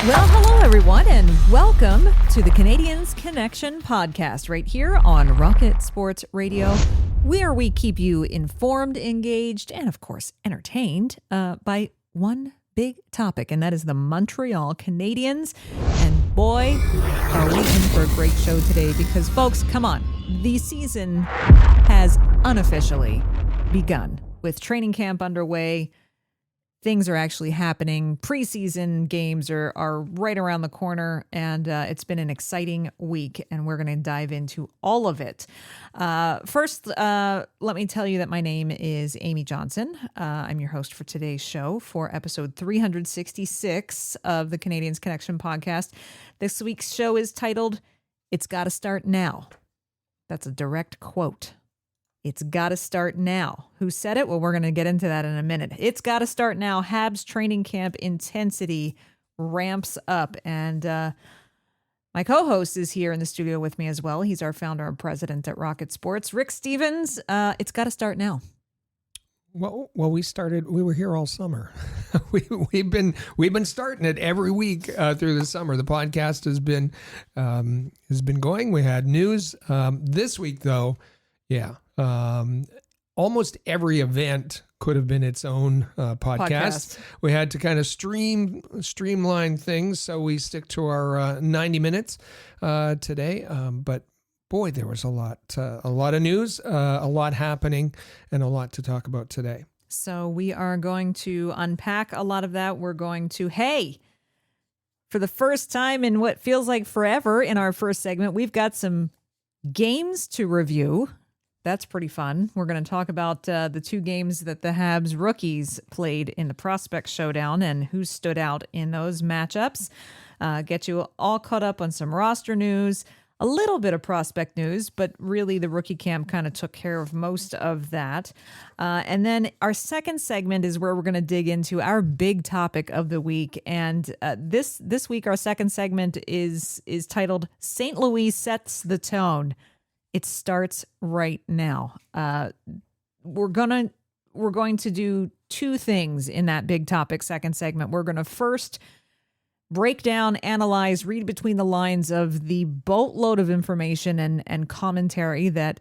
Well, hello, everyone, and welcome to the Canadiens Connection podcast right here on Rocket Sports Radio, where we keep you informed, engaged, and, of course, entertained by one big topic, and that is the Montreal Canadiens. And boy, are we in for a great show today because, folks, come on. The season has unofficially begun with training camp underway. Things are actually happening. Preseason games are right around the corner, and it's been an exciting week, and we're going to dive into all of it. First, let me tell you that my name is Amy Johnson. I'm your host for today's show for episode 366 of the Canadiens Connection podcast. This week's show is titled, It's Gotta Start Now. That's a direct quote. It's got to start now. Who said it? Well, we're going to get into that in a minute. It's got to start now. Habs training camp intensity ramps up. And my co-host is here in the studio with me as well. He's our founder and president at Rocket Sports. Rick Stevens, it's got to start now. Well, we were here all summer. We've been starting it every week through the summer. The podcast has been going. We had news this week, though. Yeah. Almost every event could have been its own podcast. We had to kind of streamline things, so we stick to our 90 minutes today. But boy, there was a lot of news, a lot happening, and a lot to talk about today. So we are going to unpack a lot of that. We're going to, for the first time in what feels like forever in our first segment, we've got some games to review. That's pretty fun. We're going to talk about the two games that the Habs rookies played in the Prospect Showdown and who stood out in those matchups. Get you all caught up on some roster news, a little bit of prospect news, but really the rookie camp kind of took care of most of that. And then our second segment is where we're going to dig into our big topic of the week. And this week, our second segment is titled St. Louis Sets the Tone. It starts right now. We're going to do two things in that big topic second segment. We're going to first break down, analyze, read between the lines of the boatload of information and commentary that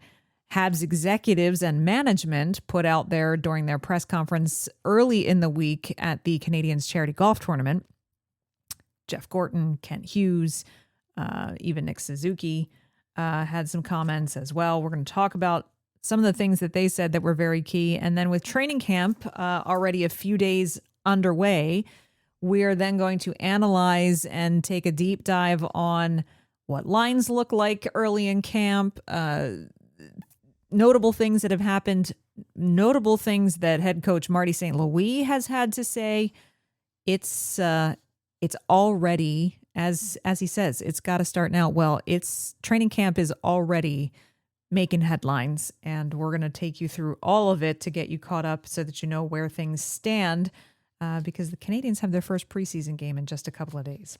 Habs executives and management put out there during their press conference early in the week at the Canadiens Charity Golf Tournament. Jeff Gorton, Kent Hughes, even Nick Suzuki had some comments as well. We're going to talk about some of the things that they said that were very key. And then with training camp already a few days underway, we're then going to analyze and take a deep dive on what lines look like early in camp, notable things that have happened, notable things that head coach Marty St. Louis has had to say. It's already, as he says, it's got to start now. Well, training camp is already making headlines, and we're going to take you through all of it to get you caught up so that you know where things stand, because the Canadiens have their first preseason game in just a couple of days.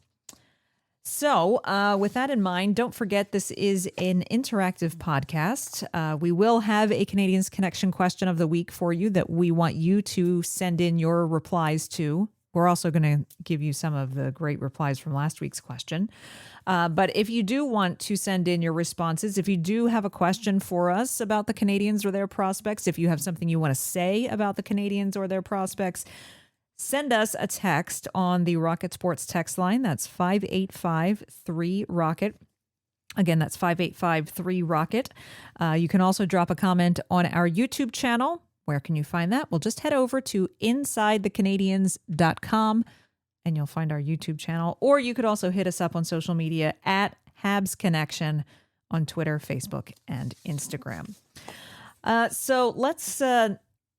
So with that in mind, don't forget this is an interactive podcast. We will have a Canadiens Connection question of the week for you that we want you to send in your replies to. We're also going to give you some of the great replies from last week's question. But if you do want to send in your responses, if you do have a question for us about the Canadiens or their prospects, if you have something you want to say about the Canadiens or their prospects, send us a text on the Rocket Sports text line. That's 585-3-ROCKET. Again, that's 585-3-ROCKET. You can also drop a comment on our YouTube channel. Where can you find that? Well, just head over to InsideTheCanadiens.com and you'll find our YouTube channel. Or you could also hit us up on social media at Habs Connection on Twitter, Facebook, and Instagram. So let's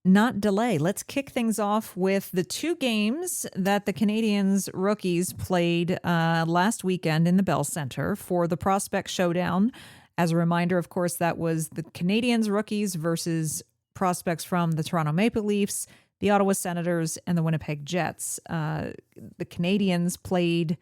not delay. Let's kick things off with the two games that the Canadiens rookies played last weekend in the Bell Center for the Prospect Showdown. As a reminder, of course, that was the Canadiens rookies versus prospects from the Toronto Maple Leafs, the Ottawa Senators, and the Winnipeg Jets. The Canadiens played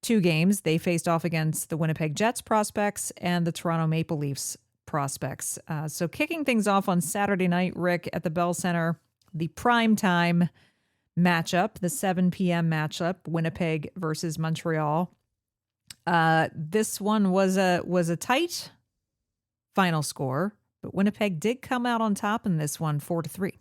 two games. They faced off against the Winnipeg Jets prospects and the Toronto Maple Leafs prospects. So kicking things off on Saturday night, Rick, at the Bell Center, the primetime matchup, the 7 p.m. matchup, Winnipeg versus Montreal. This one was a tight final score, but Winnipeg did come out on top in this one, 4-3. A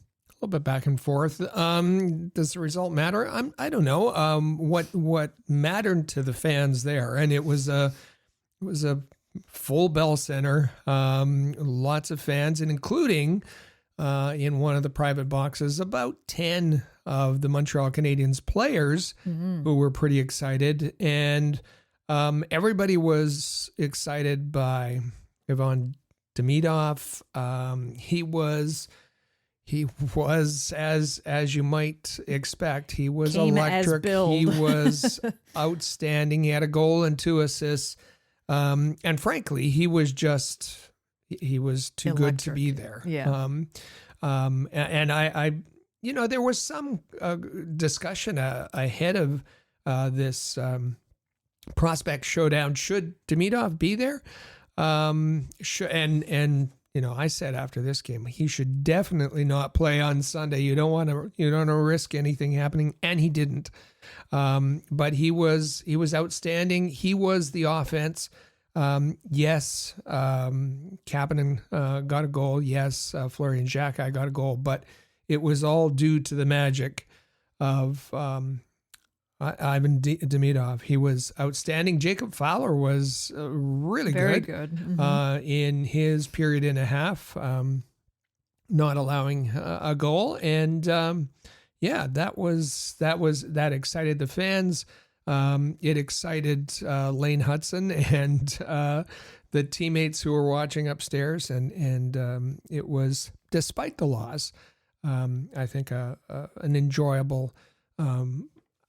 little bit back and forth. Does the result matter? I don't know. What mattered to the fans there, and it was a full Bell Center, lots of fans, and including in one of the private boxes, about 10 of the Montreal Canadiens players who were pretty excited, and everybody was excited by Ivan Demidov. He was as you might expect. He was electric. He was outstanding. He had a goal and 2 assists. And frankly, he was too good to be there. Yeah. And I there was some discussion ahead of this prospect showdown. Should Demidov be there? I said after this game, he should definitely not play on Sunday. You don't want to risk anything happening, and he didn't. But he was outstanding. He was the offense. Yes, Kapanen got a goal. Yes, Fleury and Xhekaj got a goal. But it was all due to the magic of Ivan Demidov. He was outstanding. Jacob Fowler was really very good. Mm-hmm. In his period and a half, not allowing a goal. And that excited the fans. It excited Lane Hudson and the teammates who were watching upstairs. And it was, despite the loss, I think an enjoyable.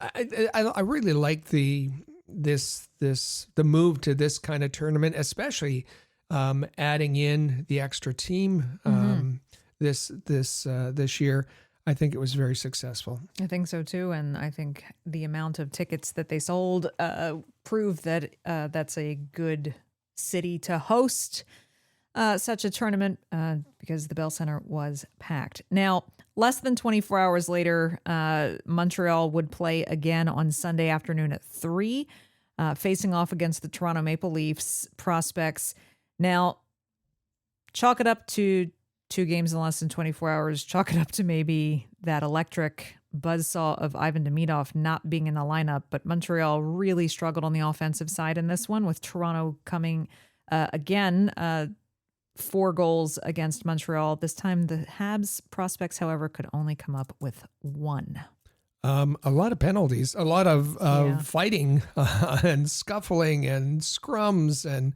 I really like the move to this kind of tournament, especially adding in the extra team this year. I think it was very successful. I think so too, and I think the amount of tickets that they sold proved that that's a good city to host such a tournament because the Bell Center was packed. Now, less than 24 hours later, Montreal would play again on Sunday afternoon at 3, facing off against the Toronto Maple Leafs prospects. Now, chalk it up to 2 games in less than 24 hours. Chalk it up to maybe that electric buzzsaw of Ivan Demidov not being in the lineup. But Montreal really struggled on the offensive side in this one, with Toronto coming again 4 goals against Montreal. This time the Habs prospects, however, could only come up with 1. A lot of penalties, a lot of fighting and scuffling and scrums, and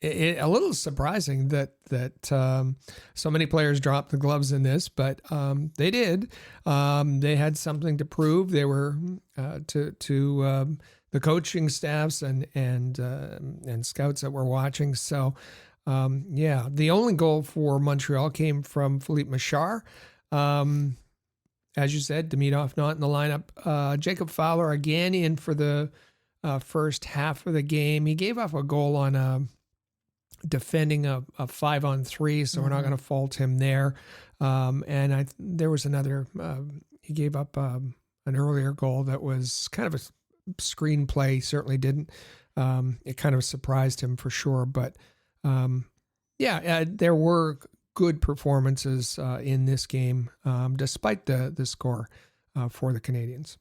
a little surprising that so many players dropped the gloves in this, but they did. They had something to prove. They were to the coaching staffs and scouts that were watching. So, the only goal for Montreal came from Philippe Machar. As you said, Demidov not in the lineup. Jacob Fowler again in for the first half of the game. He gave up a goal on defending a 5-on-3, so we're not going to fault him there. And there was another. He gave up an earlier goal that was kind of a screenplay. Certainly didn't. It kind of surprised him for sure. But there were good performances in this game, despite the score for the Canadiens.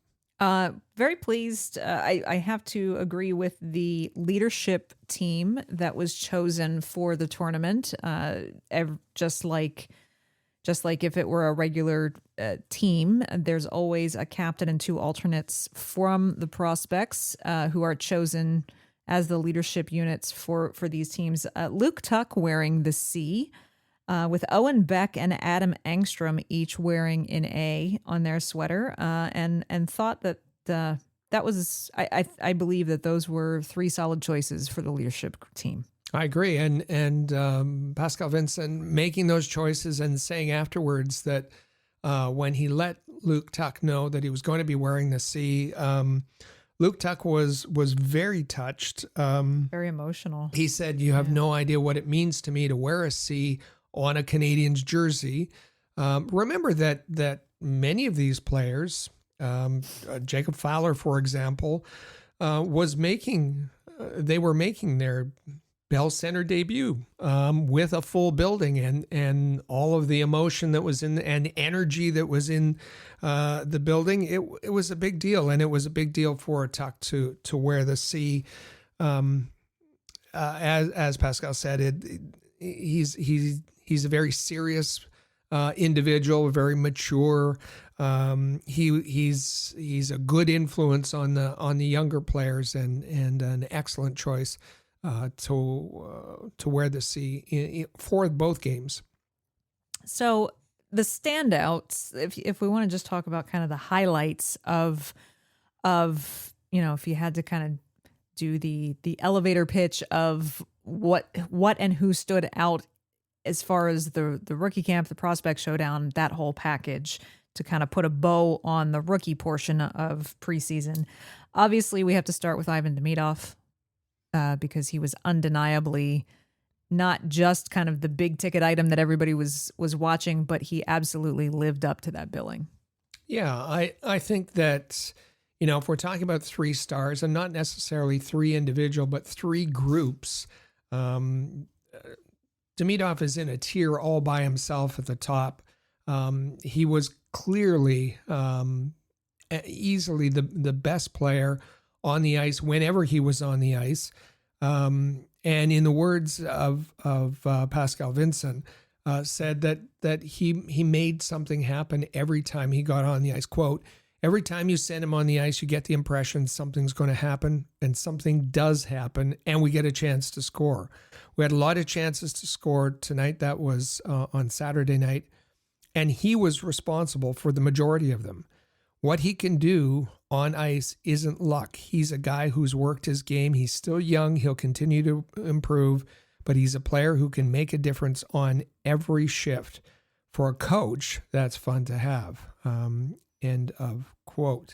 Very pleased. I have to agree with the leadership team that was chosen for the tournament. Just like if it were a regular team, there's always a captain and 2 alternates from the prospects who are chosen as the leadership units for these teams. Luke Tuck wearing the C, with Owen Beck and Adam Engstrom each wearing an A on their sweater, and thought that that was, I believe that those were 3 solid choices for the leadership team. I agree, and Pascal Vincent making those choices and saying afterwards that when he let Luke Tuck know that he was going to be wearing the C, Luke Tuck was very touched. Very emotional. He said, "You have no idea what it means to me to wear a C on a Canadiens jersey." Remember that many of these players, Jacob Fowler, for example, they were making their Bell Center debut with a full building and all of the emotion that was and energy that was in the building. It was a big deal, and it was a big deal for Tuck to wear the C. As Pascal said, he's a very serious individual, very mature. He's a good influence on the younger players and an excellent choice to wear the C for both games. So the standouts, if we want to just talk about kind of the highlights of if you had to kind of do the elevator pitch of what and who stood out as far as the rookie camp, the prospect showdown, that whole package, to kind of put a bow on the rookie portion of preseason. Obviously, we have to start with Ivan Demidov because he was undeniably not just kind of the big ticket item that everybody was watching, but he absolutely lived up to that billing. Yeah, I think that, if we're talking about 3 stars, and not necessarily 3 individual, but 3 groups, Demidov is in a tier all by himself at the top. He was clearly easily the best player on the ice whenever he was on the ice. And in the words of Pascal Vincent, said that he made something happen every time he got on the ice. Quote, "Every time you send him on the ice, you get the impression something's going to happen, and something does happen, and we get a chance to score." We had a lot of chances to score tonight. That was on Saturday night, and he was responsible for the majority of them. What he can do on ice isn't luck. He's a guy who's worked his game. He's still young. He'll continue to improve, but he's a player who can make a difference on every shift. For a coach, that's fun to have. End of quote.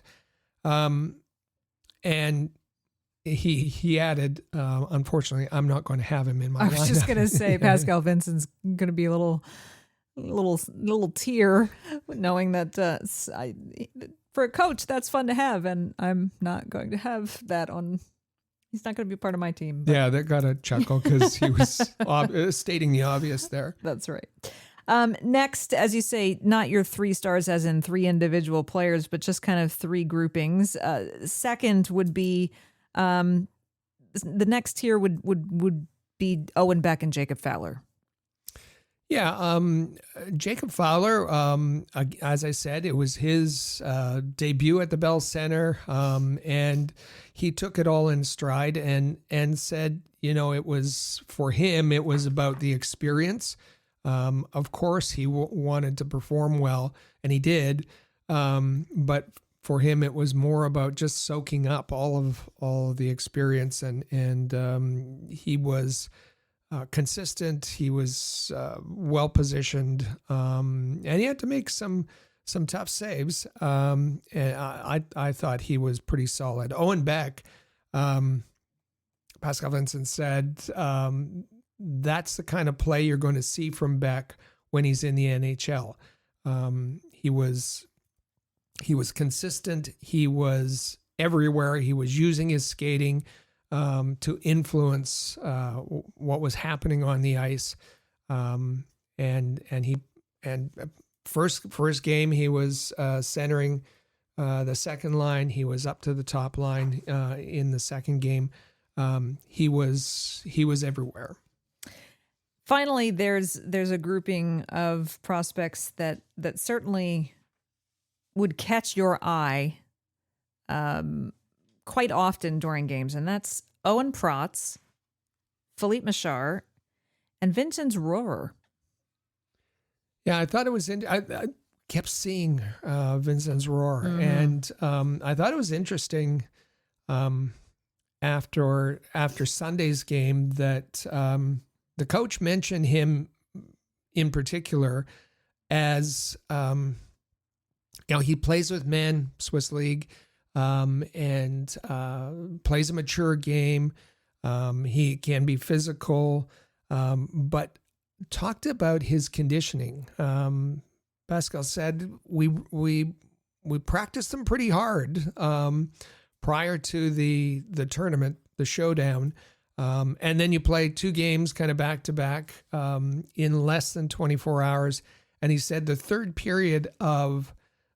And he added, unfortunately, I'm not going to have him in my lineup. I was just going to say, Pascal Vincent's going to be a little tear knowing that for a coach, that's fun to have. And I'm not going to have that on. He's not going to be part of my team. But. Yeah, that got a chuckle because he was stating the obvious there. That's right. Next, as you say, not your 3 stars as in 3 individual players, but just kind of 3 groupings. Second would be the next tier would be Owen Beck and Jacob Fowler. Yeah, Jacob Fowler, as I said, it was his debut at the Bell Center, and he took it all in stride and said, it was for him, it was about the experience. Of course, he wanted to perform well, and he did. But for him, it was more about just soaking up all of the experience, and he was consistent. He was well positioned, and he had to make some tough saves. And I thought he was pretty solid. Owen Beck, Pascal Vincent said, that's the kind of play you're going to see from Beck when he's in the NHL. He was consistent. He was everywhere. He was using his skating to influence what was happening on the ice. First game he was centering the second line. He was up to the top line in the second game. He was everywhere. Finally, there's a grouping of prospects that certainly would catch your eye quite often during games, and that's Owen Protz, Philippe Machard, and Vincent Rohrer. Yeah, I thought it was I kept seeing Vincent Rohrer, and I thought it was interesting after Sunday's game that the coach mentioned him in particular as he plays with men, Swiss League, and plays a mature game. He can be physical, but talked about his conditioning. Pascal said, we practiced them pretty hard prior to the tournament, the showdown. And then you play 2 games kind of back to back in less than 24 hours. And he said the third period of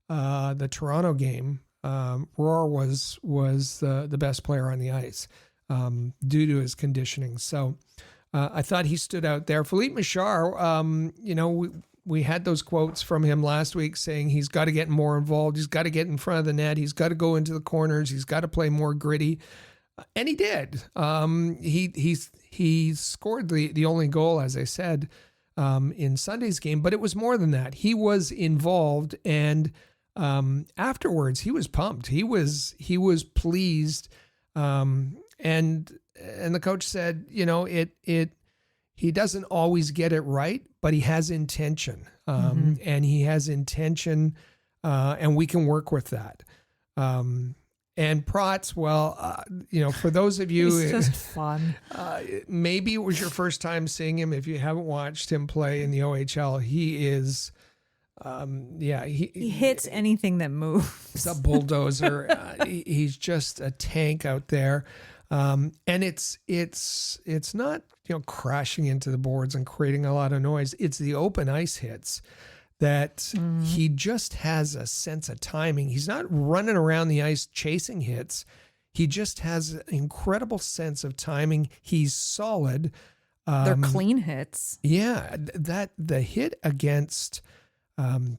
the Toronto game, Roar was the best player on the ice due to his conditioning. So I thought he stood out there. Philippe Michard, we had those quotes from him last week saying he's got to get more involved. He's got to get in front of the net. He's got to go into the corners. He's got to play more gritty. And he did. He scored the only goal, as I said, in Sunday's game, but it was more than that. He was involved, and afterwards he was pumped. He was pleased, and the coach said, he doesn't always get it right, but he has intention, and he has intention, and we can work with that. And Protz, for those of you, he's just fun. Maybe it was your first time seeing him. If you haven't watched him play in the OHL, he is, he hits anything that moves. He's a bulldozer. He's just a tank out there. And it's not, crashing into the boards and creating a lot of noise. It's the open ice hits that he just has a sense of timing. He's not running around the ice chasing hits. He just has an incredible sense of timing. He's solid. They're clean hits. Yeah, the hit against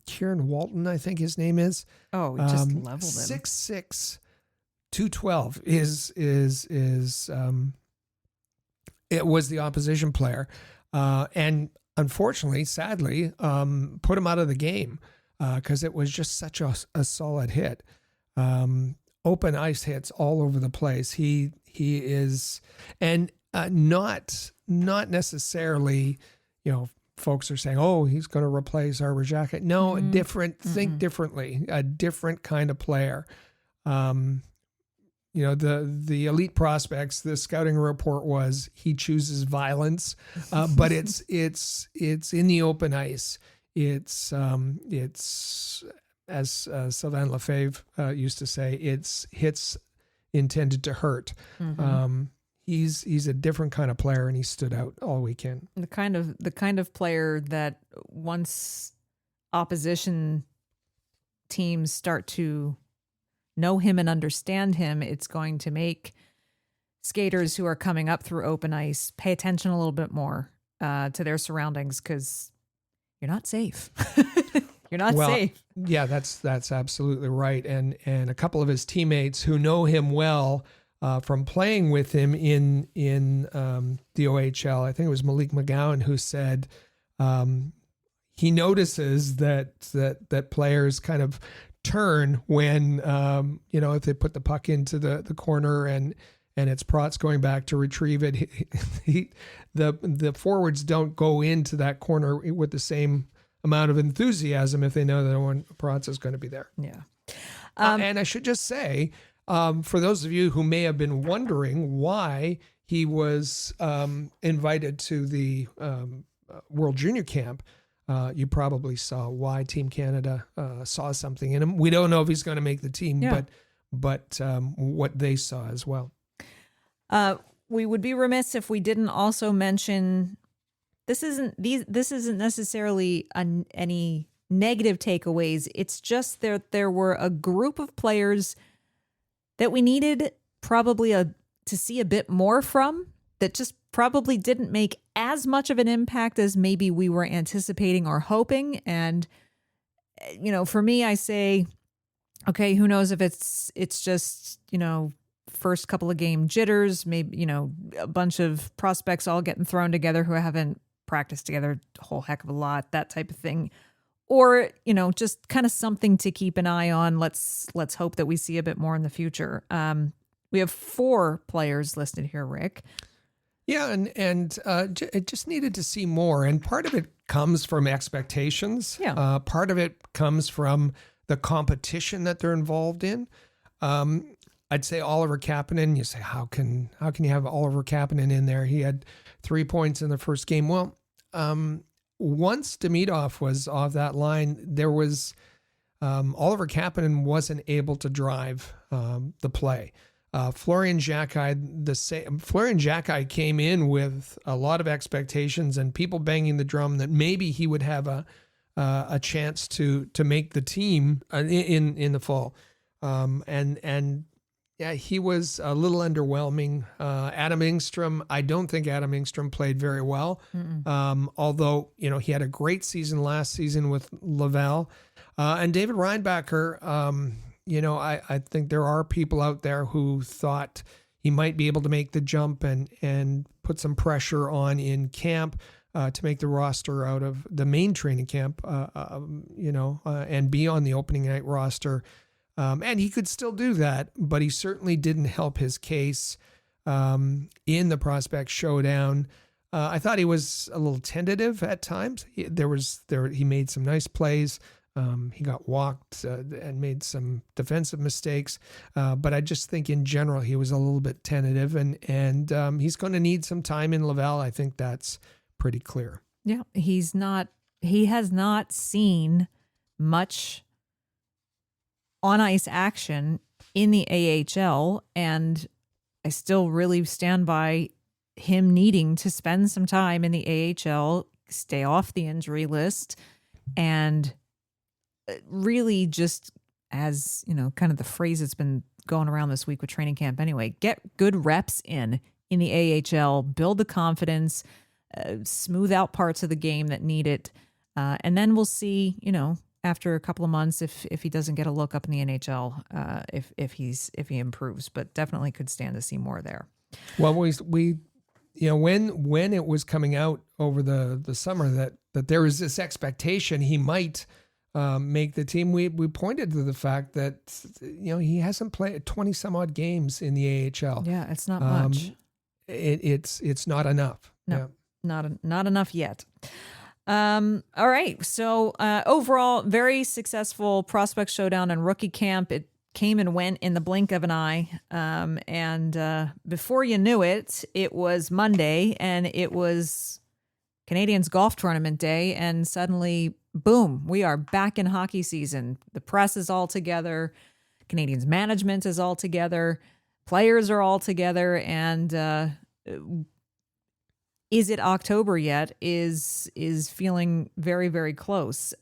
Kieran Walton, I think his name is. Oh, he just leveled him. 6'6", 212 is it was the opposition player, and unfortunately, sadly, put him out of the game because it was just such a solid hit. Open ice hits all over the place. He is, and not necessarily, folks are saying, oh, he's going to replace Arbor Jacket. No, think differently, a different kind of player. The elite prospects, the scouting report was he chooses violence, but it's in the open ice. It's as Sylvain Lefebvre used to say, it's hits intended to hurt. He's a different kind of player, and he stood out all weekend. The kind of player that once opposition teams start to know him and understand him, it's going to make skaters who are coming up through open ice pay attention a little bit more to their surroundings, because you're not safe. You're not safe. Yeah, that's absolutely right. And a couple of his teammates who know him well from playing with him in the OHL, I think it was Malik McGowan, who said he notices that players kind of turn when if they put the puck into the corner and it's Protz going back to retrieve it. The forwards don't go into that corner with the same amount of enthusiasm if they know that Protz is going to be there. Yeah. And I should just say, for those of you who may have been wondering why he was invited to the World Junior Camp, you probably saw why Team Canada saw something in him. We don't know if he's going to make the team, but what they saw as well. We would be remiss if we didn't also mention this isn't necessarily any negative takeaways. It's just there were a group of players that we needed probably to see a bit more from, that just probably didn't make as much of an impact as maybe we were anticipating or hoping. And, for me, I say, okay, who knows if it's just, first couple of game jitters, maybe, a bunch of prospects all getting thrown together who haven't practiced together a whole heck of a lot, that type of thing. Or, just kind of something to keep an eye on. Let's hope that we see a bit more in the future. We have 4 players listed here, Rick. Yeah, and it just needed to see more. And part of it comes from expectations. Yeah. Part of it comes from the competition that they're involved in. I'd say Oliver Kapanen. You say, how can you have Oliver Kapanen in there? He had 3 points in the first game. Well, once Demidov was off that line, there was Oliver Kapanen wasn't able to drive the play. Florian Xhekaj came in with a lot of expectations and people banging the drum that maybe he would have a chance to make the team in the fall. And yeah, he was a little underwhelming. Adam Engstrom, I don't think Adam Engstrom played very well. Although, he had a great season last season with Laval. And David Reinbacher, I think there are people out there who thought he might be able to make the jump and put some pressure on in camp to make the roster out of the main training camp, and be on the opening night roster. And he could still do that, but he certainly didn't help his case in the prospect showdown. I thought he was a little tentative at times. He made some nice plays. He got walked and made some defensive mistakes, but I just think in general he was a little bit tentative, and he's going to need some time in Laval. I think that's pretty clear. Yeah, he has not seen much on ice action in the AHL, and I still really stand by him needing to spend some time in the AHL, stay off the injury list, and really just, as kind of the phrase that's been going around this week with training camp anyway, get good reps in the AHL, build the confidence, smooth out parts of the game that need it, and then we'll see, after a couple of months, if he doesn't get a look up in the NHL, if he improves, but definitely could stand to see more there. Well, we when it was coming out over the summer that there was this expectation he might make the team, we pointed to the fact that he hasn't played 20 some odd games in the AHL. Yeah, it's not much. It's not enough. No, yeah. not enough yet. All right. So overall, very successful prospect showdown and rookie camp. It came and went in the blink of an eye. And before you knew it, it was Monday and it was Canadiens golf tournament day. And suddenly, boom, we are back in hockey season. The press is all together. Canadiens management is all together. Players are all together. And is it October yet? Is feeling very, very close.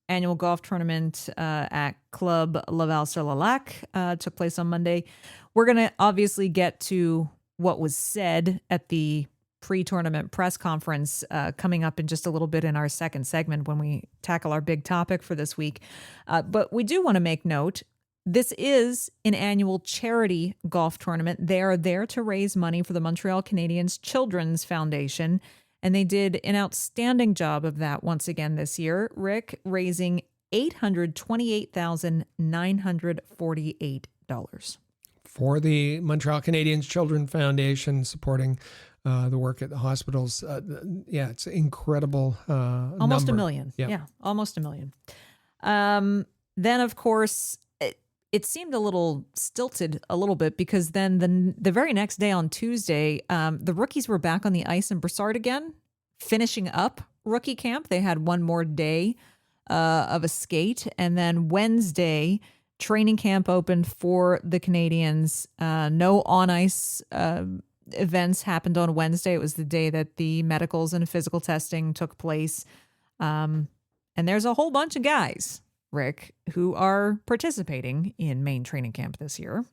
Annual golf tournament at Club Laval-sur-le-Lac took place on Monday. We're going to obviously get to what was said at the pre-tournament press conference coming up in just a little bit in our second segment when we tackle our big topic for this week. But we do want to make note, this is an annual charity golf tournament. They are there to raise money for the Montreal Canadiens Children's Foundation, and they did an outstanding job of that once again this year, Rick, raising $828,948. For the Montreal Canadiens Children's Foundation, supporting the work at the hospitals. It's incredible. Almost number. $1 million. Yeah, almost $1 million. Then, of course, it seemed a little stilted a little bit because then the very next day on Tuesday, the rookies were back on the ice in Brossard again, finishing up rookie camp. They had one more day of a skate. And then Wednesday, training camp opened for the Canadiens. No on-ice events happened on Wednesday. It was the day that the medicals and physical testing took place. And there's a whole bunch of guys, Rick, who are participating in main training camp this year.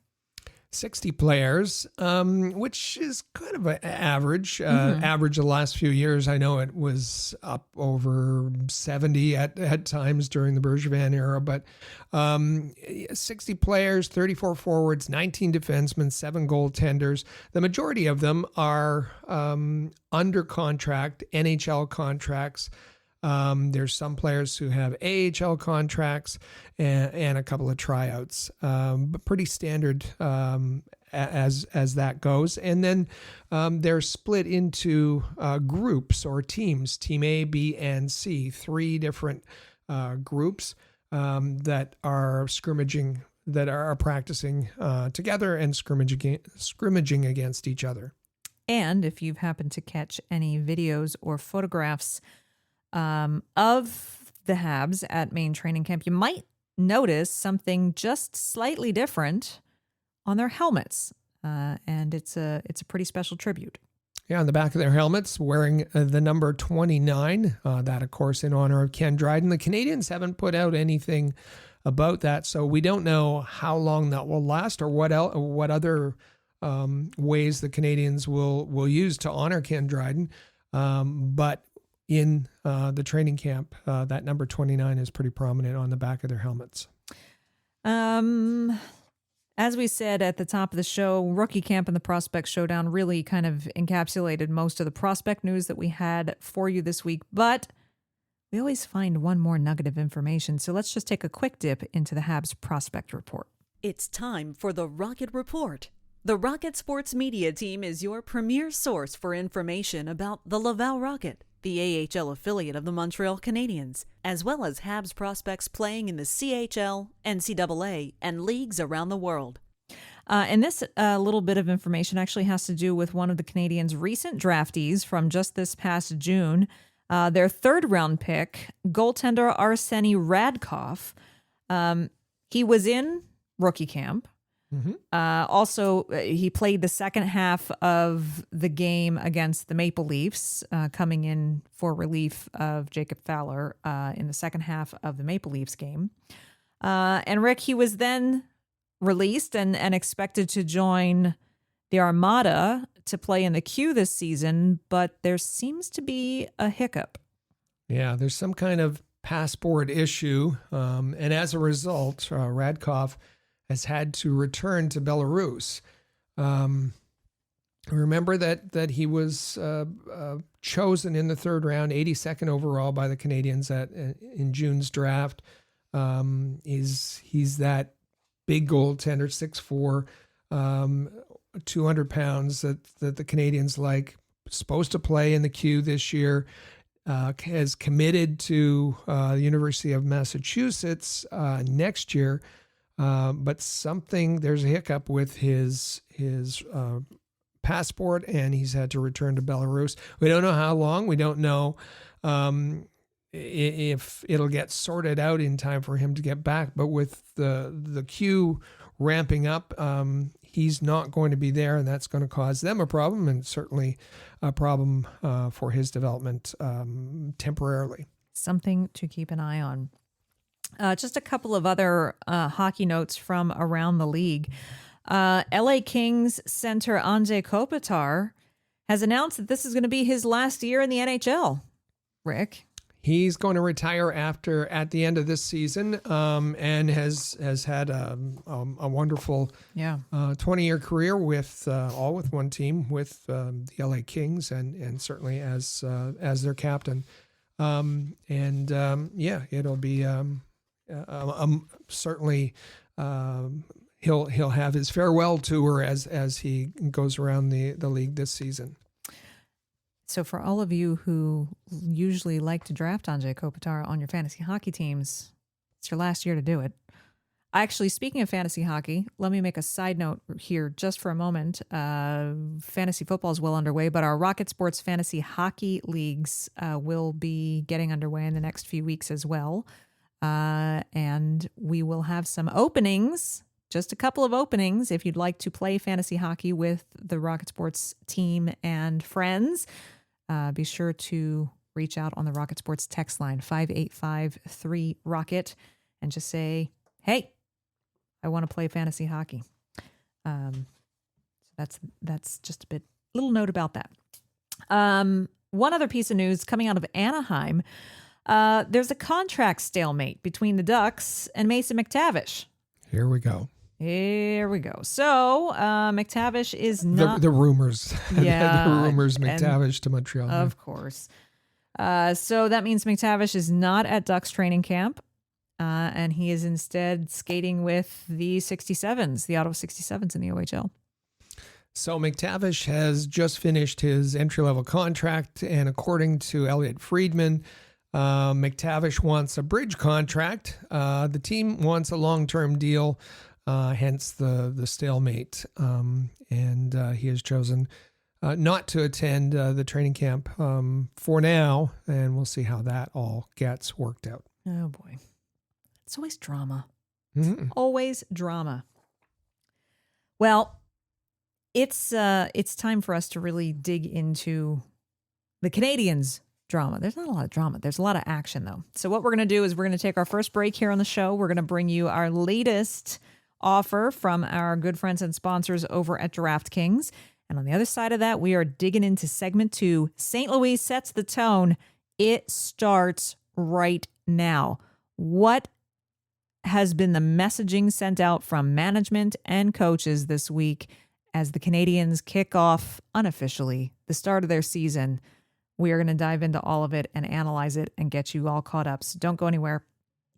60 players, which is kind of an average. Average the last few years. I know it was up over 70 at times during the Bergevin era, but 60 players, 34 forwards, 19 defensemen, 7 goaltenders. The majority of them are under contract, NHL contracts. There's some players who have AHL contracts and a couple of tryouts, but pretty standard as that goes. And then they're split into groups or teams, Team A, B, and C, 3 different groups that are scrimmaging, that are practicing together and scrimmaging against each other. And if you've happened to catch any videos or photographs of the Habs at main training camp, you might notice something just slightly different on their helmets. And it's a pretty special tribute. Yeah, on the back of their helmets, wearing the number 29. That, of course, in honor of Ken Dryden. The Canadiens haven't put out anything about that, so we don't know how long that will last or what other ways the Canadiens will use to honor Ken Dryden. But in the training camp, that number 29 is pretty prominent on the back of their helmets. As we said at the top of the show, Rookie Camp and the Prospect Showdown really kind of encapsulated most of the prospect news that we had for you this week, but we always find one more nugget of information, so let's just take a quick dip into the Habs Prospect Report. It's time for the Rocket Report. The Rocket Sports Media Team is your premier source for information about the Laval Rocket, the AHL affiliate of the Montreal Canadiens, as well as Habs prospects playing in the CHL, NCAA, and leagues around the world. And this little bit of information actually has to do with one of the Canadiens' recent draftees from just this past June. Their third-round pick, goaltender Arseny Radkov. He was in rookie camp. Mm-hmm. Also, he played the second half of the game against the Maple Leafs, coming in for relief of Jacob Fowler in the second half of the Maple Leafs game. And Rick, he was then released and expected to join the Armada to play in the Q this season, but there seems to be a hiccup. Yeah, there's some kind of passport issue, and as a result, Radkov has had to return to Belarus. Remember that he was chosen in the third round, 82nd overall by the Canadiens in June's draft. He's that big goaltender, 6'4", 200 pounds that the Canadiens like, supposed to play in the Q this year. Has committed to the University of Massachusetts next year. But there's a hiccup with his passport, and he's had to return to Belarus. We don't know how long. We don't know if it'll get sorted out in time for him to get back. But with the queue ramping up, he's not going to be there, and that's going to cause them a problem, and certainly a problem for his development temporarily. Something to keep an eye on. Just a couple of other hockey notes from around the league. LA Kings center Anze Kopitar has announced that this is going to be his last year in the NHL. Rick? He's going to retire at the end of this season, and has had a wonderful 20-year career with all with one team, with the LA Kings, and certainly as their captain. It'll be certainly he'll have his farewell tour as he goes around the league this season. So for all of you who usually like to draft Anze Kopitar on your fantasy hockey teams, it's your last year to do it. Actually, speaking of fantasy hockey, let me make a side note here just for a moment. Fantasy football is well underway, but our Rocket Sports Fantasy Hockey Leagues will be getting underway in the next few weeks as well. And we will have some openings, just a couple of openings, if you'd like to play fantasy hockey with the Rocket Sports team and friends. Be sure to reach out on the Rocket Sports text line, 585-3-ROCKET, and just say, hey, I want to play fantasy hockey. So that's just a little note about that. One other piece of news coming out of Anaheim. There's a contract stalemate between the Ducks and Mason McTavish. Here we go. So McTavish is not the rumors. Yeah, the rumors. McTavish to Montreal. Of course. So that means McTavish is not at Ducks training camp, and he is instead skating with the 67s, the Ottawa 67s in the OHL. So McTavish has just finished his entry-level contract, and according to Elliot Friedman, McTavish wants a bridge contract. The team wants a long-term deal, hence the stalemate. And he has chosen not to attend the training camp for now, and we'll see how that all gets worked out. Oh boy, it's always drama. Mm-hmm. Always drama. Well, it's time for us to really dig into the Canadiens' drama. There's not a lot of drama. There's a lot of action, though. So what we're going to do is we're going to take our first break here on the show. We're going to bring you our latest offer from our good friends and sponsors over at DraftKings. And on the other side of that, we are digging into segment 2. St. Louis sets the tone. It starts right now. What has been the messaging sent out from management and coaches this week as the Canadiens kick off unofficially the start of their season? We are going to dive into all of it and analyze it and get you all caught up. So don't go anywhere.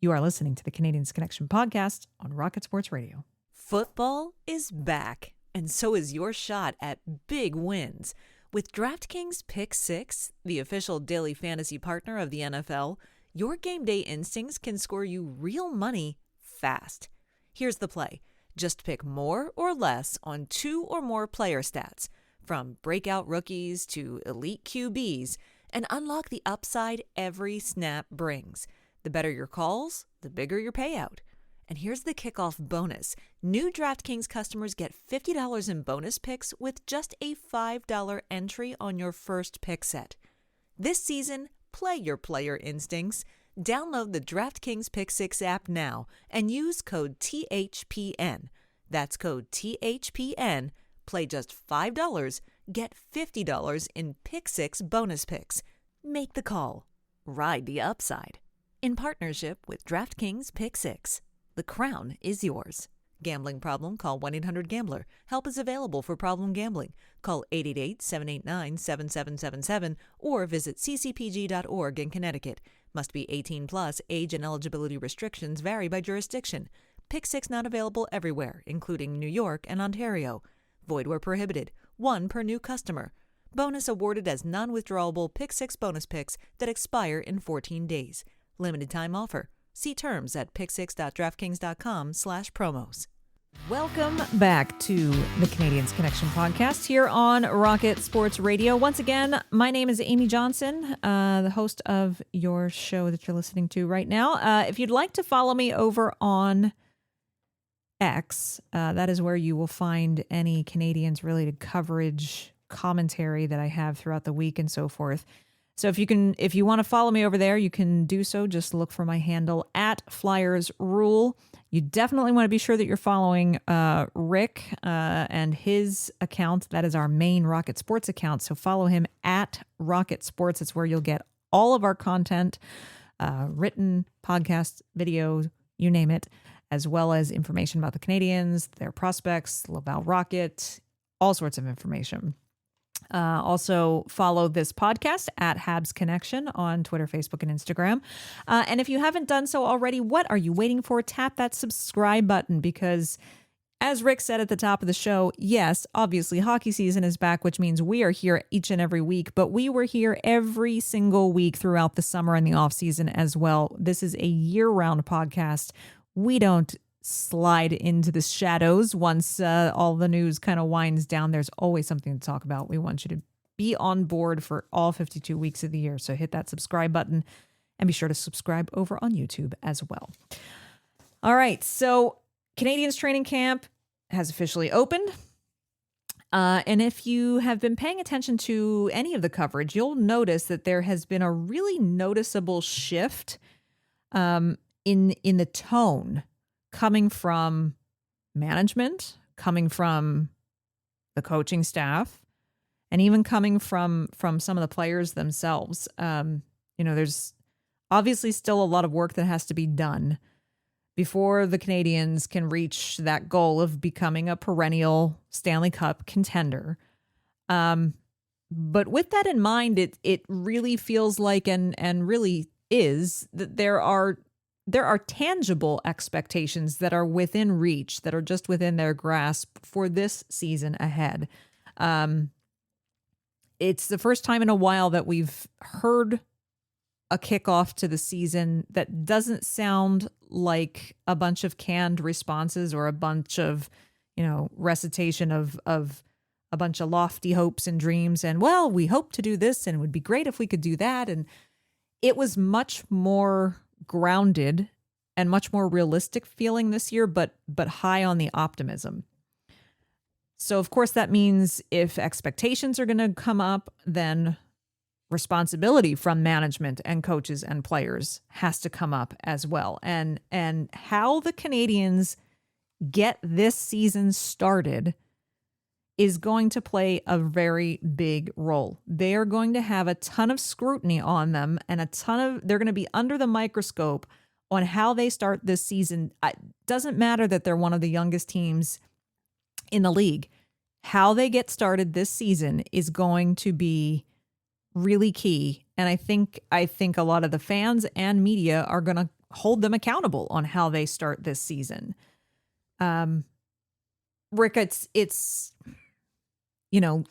You are listening to the Canadiens Connection podcast on Rocket Sports Radio. Football is back, and so is your shot at big wins. With DraftKings Pick 6, the official daily fantasy partner of the NFL, your game day instincts can score you real money fast. Here's the play. Just pick more or less on 2 or more player stats, from breakout rookies to elite QBs, and unlock the upside every snap brings. The better your calls, the bigger your payout. And here's the kickoff bonus. New DraftKings customers get $50 in bonus picks with just a $5 entry on your first pick set. This season, play your player instincts. Download the DraftKings Pick 6 app now and use code THPN. That's code THPN. Play just $5, get $50 in Pick 6 bonus picks. Make the call. Ride the upside. In partnership with DraftKings Pick 6. The crown is yours. Gambling problem? Call 1-800-GAMBLER. Help is available for problem gambling. Call 888-789-7777 or visit ccpg.org in Connecticut. Must be 18 plus. Age and eligibility restrictions vary by jurisdiction. Pick 6 not available everywhere, including New York and Ontario. Void where prohibited. 1 per new customer. Bonus awarded as non-withdrawable Pick 6 bonus picks that expire in 14 days. Limited time offer. See terms at pick6.draftkings.com/promos. Welcome back to the Canadiens Connection podcast here on Rocket Sports Radio. Once again, my name is Amy Johnson, the host of your show that you're listening to right now. If you'd like to follow me over on X, that is where you will find any Canadiens related coverage, commentary that I have throughout the week and so forth. So if you want to follow me over there, you can do so. Just look for my handle at Flyers Rule. You definitely want to be sure that you're following Rick and his account. That is our main Rocket Sports account. So follow him at Rocket Sports. It's where you'll get all of our content, written, podcast, video, you name it, as well as information about the Canadiens, their prospects, Laval Rocket, all sorts of information. Also follow this podcast at Habs Connection on Twitter, Facebook, and Instagram. And if you haven't done so already, what are you waiting for? Tap that subscribe button because, as Rick said at the top of the show, yes, obviously hockey season is back, which means we are here each and every week, but we were here every single week throughout the summer and the off season as well. This is a year-round podcast. We don't slide into the shadows once all the news kind of winds down. There's always something to talk about. We want you to be on board for all 52 weeks of the year. So hit that subscribe button and be sure to subscribe over on YouTube as well. All right. So Canadiens training camp has officially opened. And if you have been paying attention to any of the coverage, you'll notice that there has been a really noticeable shift in the tone coming from management, coming from the coaching staff, and even coming from some of the players themselves. There's obviously still a lot of work that has to be done before the Canadiens can reach that goal of becoming a perennial Stanley Cup contender. But with that in mind, it really feels like and really is that there are tangible expectations that are within reach, that are just within their grasp for this season ahead. It's the first time in a while that we've heard a kickoff to the season that doesn't sound like a bunch of canned responses or a bunch of, recitation of a bunch of lofty hopes and dreams and, well, we hope to do this and it would be great if we could do that. And it was much more grounded and much more realistic feeling this year, but high on the optimism. So, of course, that means if expectations are going to come up, then responsibility from management and coaches and players has to come up as well. And how the Canadiens get this season started is going to play a very big role. They are going to have a ton of scrutiny on them and they're going to be under the microscope on how they start this season. It doesn't matter that they're one of the youngest teams in the league. How they get started this season is going to be really key. And I think a lot of the fans and media are going to hold them accountable on how they start this season. Rick, it's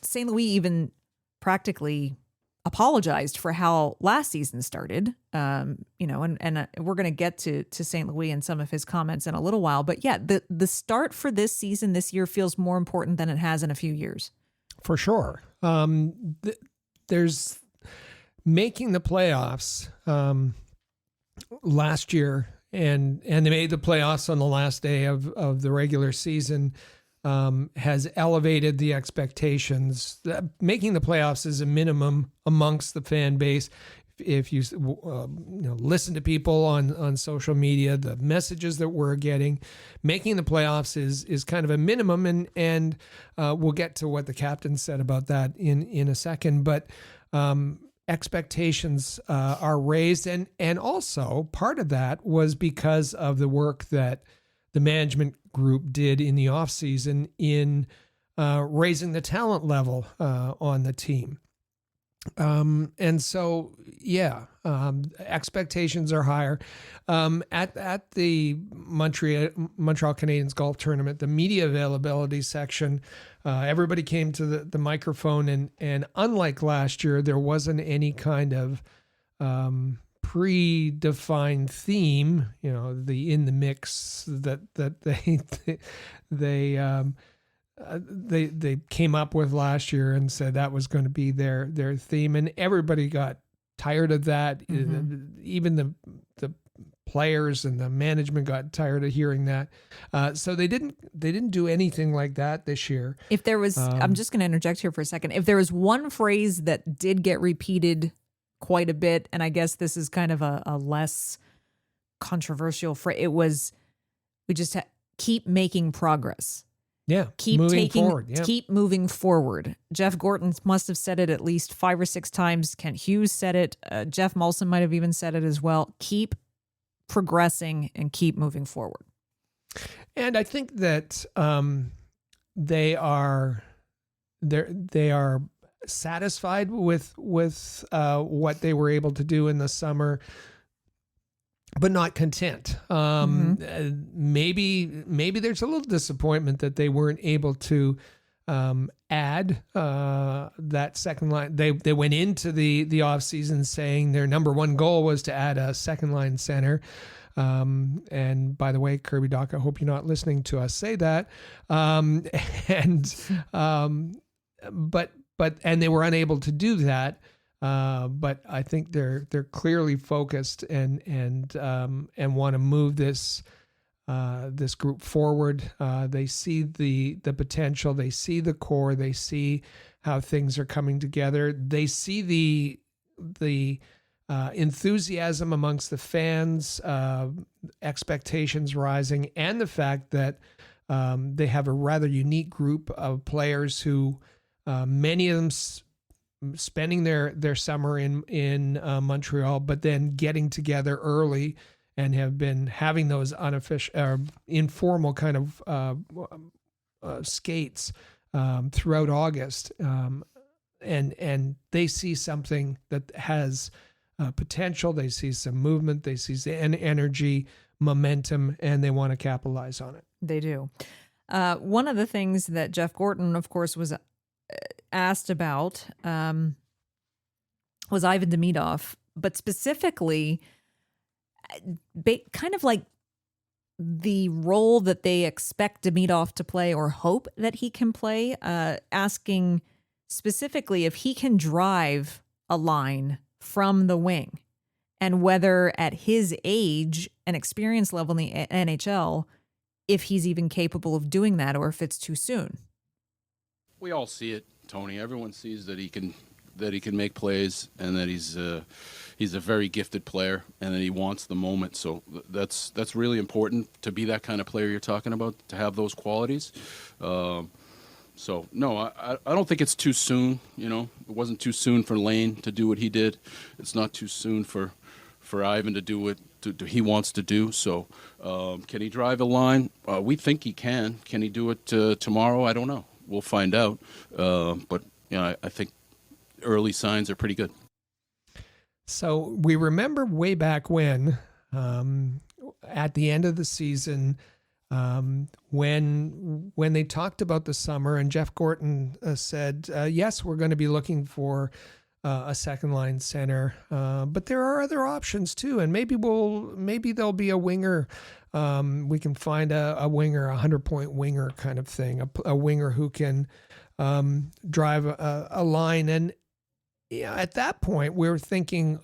St. Louis even practically apologized for how last season started. And we're going to get to St. Louis and some of his comments in a little while. But yeah, the start for this season this year feels more important than it has in a few years. For sure. There's making the playoffs last year, and they made the playoffs on the last day of the regular season. Has elevated the expectations. Making the playoffs is a minimum amongst the fan base. If you listen to people on social media, the messages that we're getting, making the playoffs is kind of a minimum, and we'll get to what the captain said about that in a second. But expectations are raised, and also part of that was because of the work that the management group did in the offseason in raising the talent level on the team. And so, expectations are higher. At the Montreal Canadiens golf tournament, the media availability section, everybody came to the microphone, and unlike last year, there wasn't any kind of predefined theme, the in the mix that they came up with last year and said that was going to be their theme, and everybody got tired of that. Mm-hmm. Even the players and the management got tired of hearing that. So they didn't do anything like that this year. If there was, I'm just going to interject here for a second. If there was one phrase that did get repeated quite a bit, and I guess this is kind of a less controversial phrase, it was, we just keep making progress. Yeah, keep moving forward. Jeff Gorton must have said it at least 5 or 6 times. Kent Hughes said it. Jeff Molson might have even said it as well. Keep progressing and keep moving forward. And I think that they are satisfied with what they were able to do in the summer, but not content. Maybe there's a little disappointment that they weren't able to add that second line. They went into the offseason saying their number one goal was to add a second line center. And by the way, Kirby Doc, I hope you're not listening to us say that. But they were unable to do that. But I think they're clearly focused and want to move this group forward. They see the potential. They see the core. They see how things are coming together. They see the enthusiasm amongst the fans, expectations rising, and the fact that they have a rather unique group of players who many of them spending their summer in Montreal, but then getting together early and have been having those unofficial, informal kind of skates throughout August, and they see something that has potential. They see some movement. They see energy, momentum, and they want to capitalize on it. They do. One of the things that Jeff Gorton, of course, was asked about was Ivan Demidov, but specifically kind of like the role that they expect Demidov to play or hope that he can play, asking specifically if he can drive a line from the wing and whether at his age and experience level in the NHL, if he's even capable of doing that or if it's too soon. We all see it, Tony. Everyone sees that he can make plays and that he's a very gifted player and that he wants the moment. So that's really important to be that kind of player you're talking about, to have those qualities. So no, I don't think it's too soon. You know, it wasn't too soon for Lane to do what he did. It's not too soon for Ivan to do what he wants to do. So can he drive a line? We think he can. Can he do it tomorrow? I don't know. We'll find out. But you know, I think early signs are pretty good. So we remember way back when, at the end of the season, when they talked about the summer, and Jeff Gorton said, yes, we're going to be looking for a second line center, but there are other options too, and maybe there'll be a winger. We can find a winger, 100-point winger kind of thing, a winger who can drive a line. And yeah, at that point, we were thinking,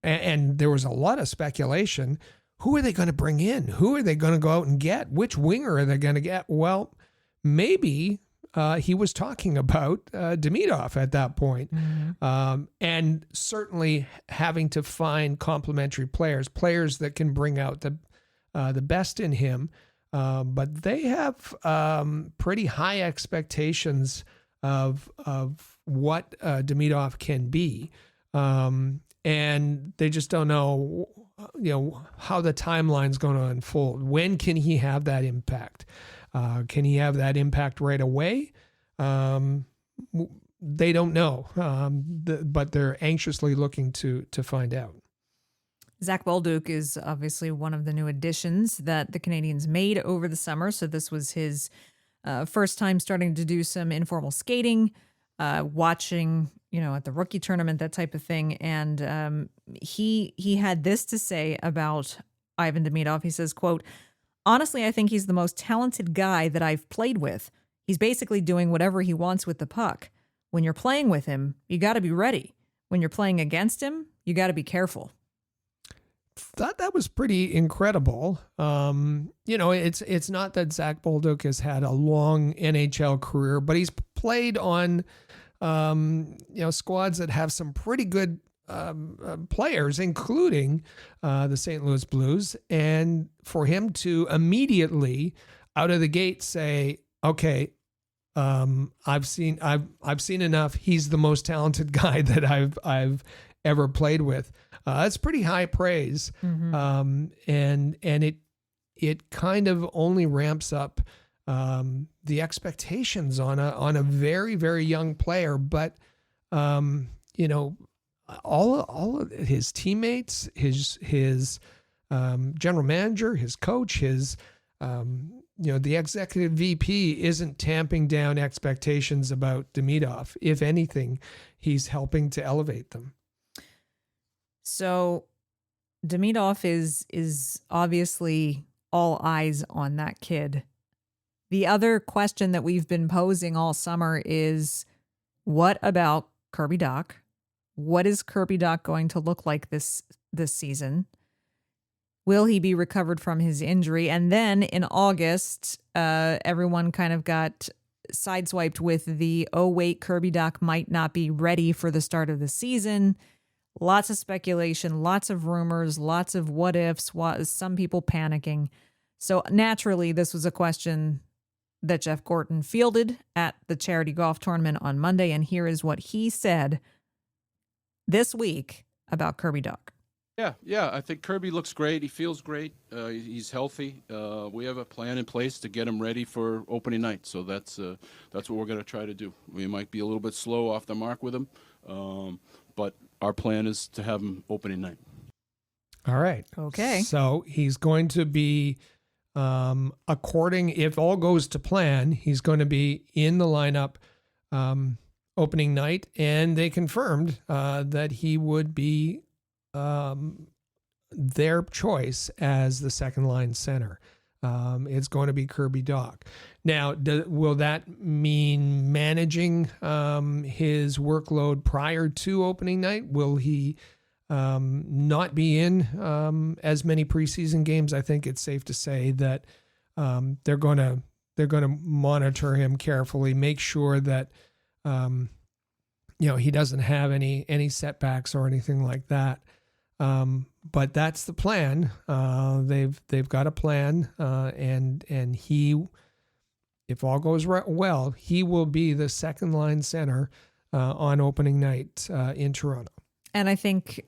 and there was a lot of speculation. Who are they going to bring in? Who are they going to go out and get? Which winger are they going to get? Well, maybe he was talking about Demidov at that point. Mm-hmm. And certainly having to find complementary players that can bring out the best in him. But they have pretty high expectations of what Demidov can be. And they just don't know, how the timeline's going to unfold. When can he have that impact? Can he have that impact right away? They don't know, but they're anxiously looking to find out. Zach Bolduc is obviously one of the new additions that the Canadiens made over the summer. So this was his first time starting to do some informal skating, watching, at the rookie tournament, that type of thing. And he had this to say about Ivan Demidov. He says, quote, "Honestly, I think he's the most talented guy that I've played with. He's basically doing whatever he wants with the puck. When you're playing with him, you got to be ready. When you're playing against him, you got to be careful." Thought that was pretty incredible. It's not that Zach Bolduc has had a long NHL career, but he's played on, squads that have some pretty good players, including the St. Louis Blues. And for him to immediately out of the gate say, "Okay, I've seen enough. He's the most talented guy that I've ever played with." That's pretty high praise. Mm-hmm. And it kind of only ramps up the expectations on a very, very young player. But all of his teammates, his general manager, his coach, the executive VP isn't tamping down expectations about Demidov. If anything, he's helping to elevate them. So Demidov is obviously all eyes on that kid. The other question that we've been posing all summer is, what about Kirby Dach? What is Kirby Dach going to look like this season? Will he be recovered from his injury? And then in August, everyone kind of got sideswiped with the, oh wait, Kirby Dach might not be ready for the start of the season. Lots of speculation, lots of rumors, lots of what ifs, some people panicking. So naturally, this was a question that Jeff Gorton fielded at the charity golf tournament on Monday. And here is what he said this week about Kirby Dach. Yeah. I think Kirby looks great. He feels great. He's healthy. We have a plan in place to get him ready for opening night. So that's what we're going to try to do. We might be a little bit slow off the mark with him, but our plan is to have him opening night. All right. Okay. So he's going to be, if all goes to plan, he's going to be in the lineup opening night, and they confirmed that he would be their choice as the second line center. It's going to be Kirby Dach. Now, will that mean managing his workload prior to opening night? Will he not be in as many preseason games? I think it's safe to say that they're going to monitor him carefully, make sure that he doesn't have any setbacks or anything like that. But that's the plan. They've got a plan, and he, if all goes well, he will be the second line center on opening night in Toronto. And I think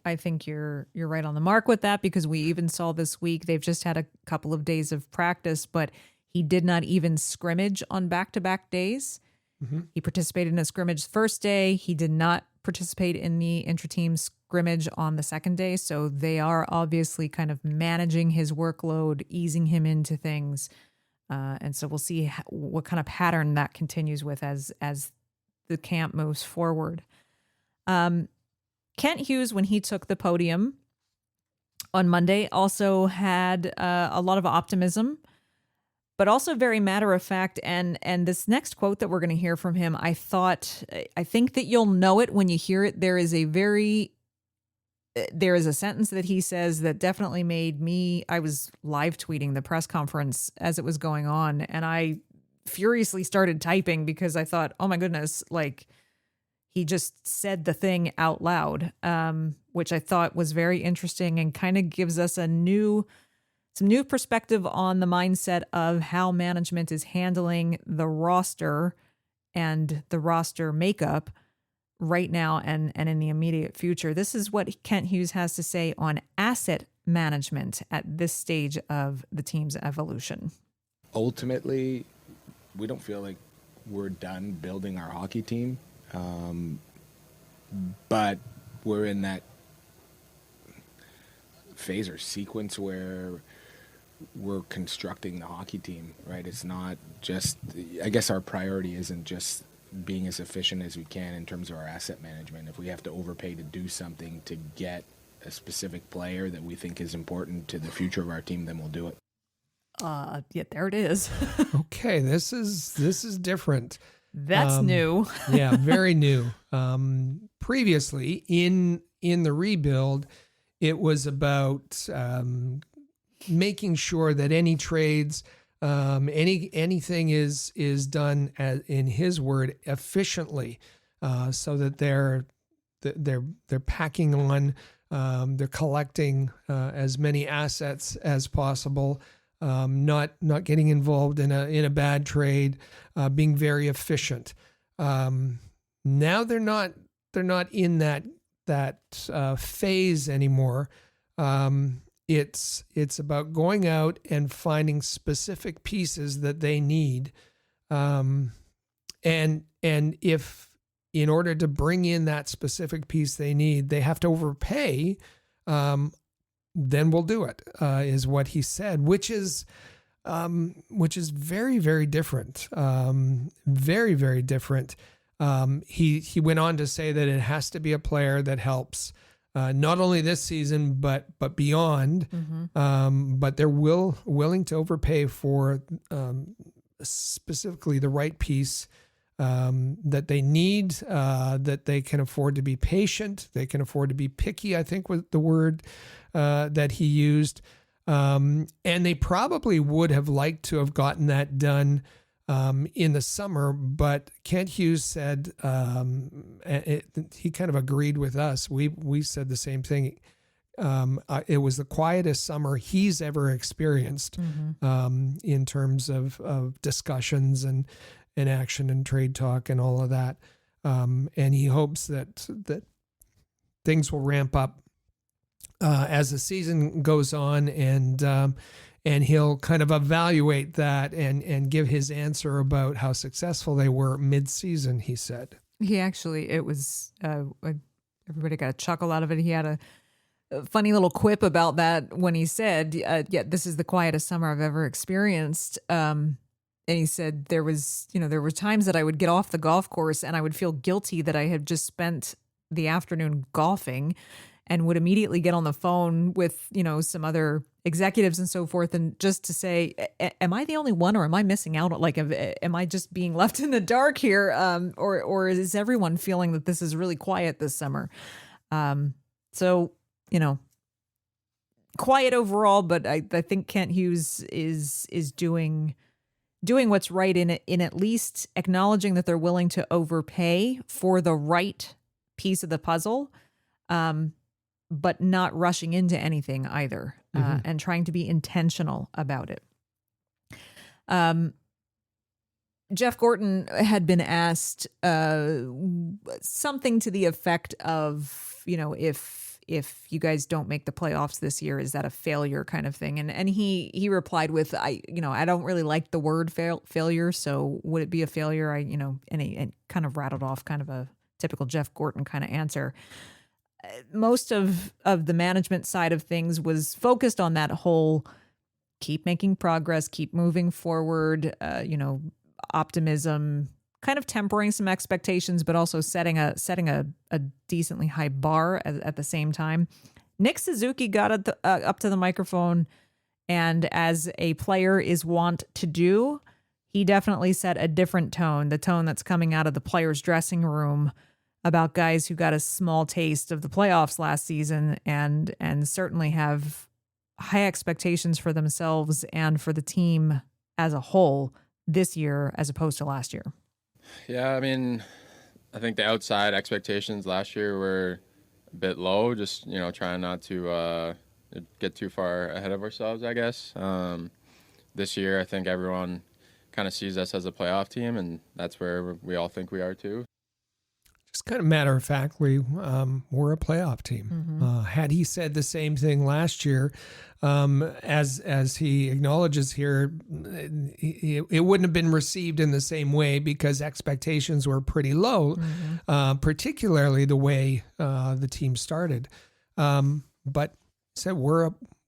you're right on the mark with that, because we even saw this week they've just had a couple of days of practice, but he did not even scrimmage on back-to-back days. Mm-hmm. He participated in a scrimmage first day. He did not participate in the intra-team scrimmage on the second day. So they are obviously kind of managing his workload, easing him into things. And so we'll see what kind of pattern that continues with as the camp moves forward. Kent Hughes, when he took the podium on Monday, also had a lot of optimism, but also very matter of fact. And this next quote that we're going to hear from him, I think that you'll know it when you hear it. There is a sentence that he says that definitely made me, I was live tweeting the press conference as it was going on, and I furiously started typing because I thought, oh my goodness, like he just said the thing out loud, which I thought was very interesting and kind of gives us some new perspective on the mindset of how management is handling the roster and the roster makeup right now and in the immediate future. This is what Kent Hughes has to say on asset management at this stage of the team's evolution. Ultimately, we don't feel like we're done building our hockey team, but we're in that phase or sequence where we're constructing the hockey team, right? It's not just, I guess our priority isn't just being as efficient as we can in terms of our asset management. If we have to overpay to do something to get a specific player that we think is important to the future of our team, then we'll do it. Yeah, there it is. Okay, this is different. That's new. Yeah, very new. Previously in the rebuild, it was about making sure that any trades, anything is done in his word efficiently, so that they're packing on, they're collecting as many assets as possible, not getting involved in a bad trade, being very efficient. Now they're not in that phase anymore. It's about going out and finding specific pieces that they need, and if in order to bring in that specific piece they need, they have to overpay, then we'll do it, is what he said, which is very, very different, very, very different. He went on to say that it has to be a player that helps. Not only this season, but beyond. Mm-hmm. But they're willing to overpay for specifically the right piece that they need, that they can afford to be patient, they can afford to be picky, I think was the word that he used. And they probably would have liked to have gotten that done in the summer, but Kent Hughes said, he kind of agreed with us. We said the same thing. It was the quietest summer he's ever experienced, mm-hmm. In terms of discussions and action and trade talk and all of that. And he hopes that things will ramp up as the season goes on, and he'll kind of evaluate that and give his answer about how successful they were mid-season, he said. He actually, it was, everybody got a chuckle out of it. He had a funny little quip about that when he said, yeah, this is the quietest summer I've ever experienced. And he said there were times that I would get off the golf course and I would feel guilty that I had just spent the afternoon golfing. and would immediately get on the phone with, some other executives and so forth, and just to say, am I the only one, or am I missing out? Like, am I just being left in the dark here? Or is everyone feeling that this is really quiet this summer? So, quiet overall, but I think Kent Hughes is doing what's right in at least acknowledging that they're willing to overpay for the right piece of the puzzle, but not rushing into anything either, and trying to be intentional about it. Jeff Gorton had been asked something to the effect of, if you guys don't make the playoffs this year, is that a failure kind of thing? And he replied with, I don't really like the word failure. So would it be a failure? And he kind of rattled off kind of a typical Jeff Gorton kind of answer. Most of the management side of things was focused on that whole keep making progress, keep moving forward, optimism, kind of tempering some expectations, but also setting a decently high bar at the same time. Nick Suzuki got up to the microphone, and as a player is wont to do, he definitely set a different tone, the tone that's coming out of the players' dressing room about guys who got a small taste of the playoffs last season and certainly have high expectations for themselves and for the team as a whole this year as opposed to last year. Yeah, I think the outside expectations last year were a bit low, just, trying not to get too far ahead of ourselves, I guess. This year, I think everyone kind of sees us as a playoff team, and that's where we all think we are too. Just kind of matter-of-factly, we're a playoff team. Had he said the same thing last year, as he acknowledges here, it wouldn't have been received in the same way because expectations were pretty low, particularly the way the team started. But said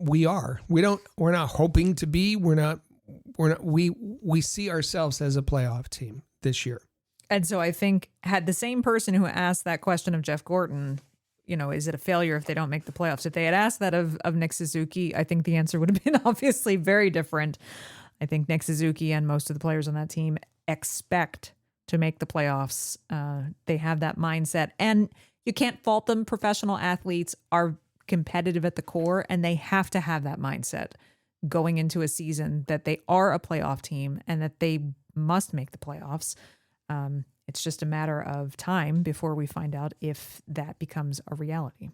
we are. We're not hoping to be. We see ourselves as a playoff team this year. And so I think had the same person who asked that question of Jeff Gorton, is it a failure if they don't make the playoffs? If they had asked that of Nick Suzuki, I think the answer would have been obviously very different. I think Nick Suzuki and most of the players on that team expect to make the playoffs. They have that mindset, and you can't fault them. Professional athletes are competitive at the core, and they have to have that mindset going into a season that they are a playoff team and that they must make the playoffs. It's just a matter of time before we find out if that becomes a reality.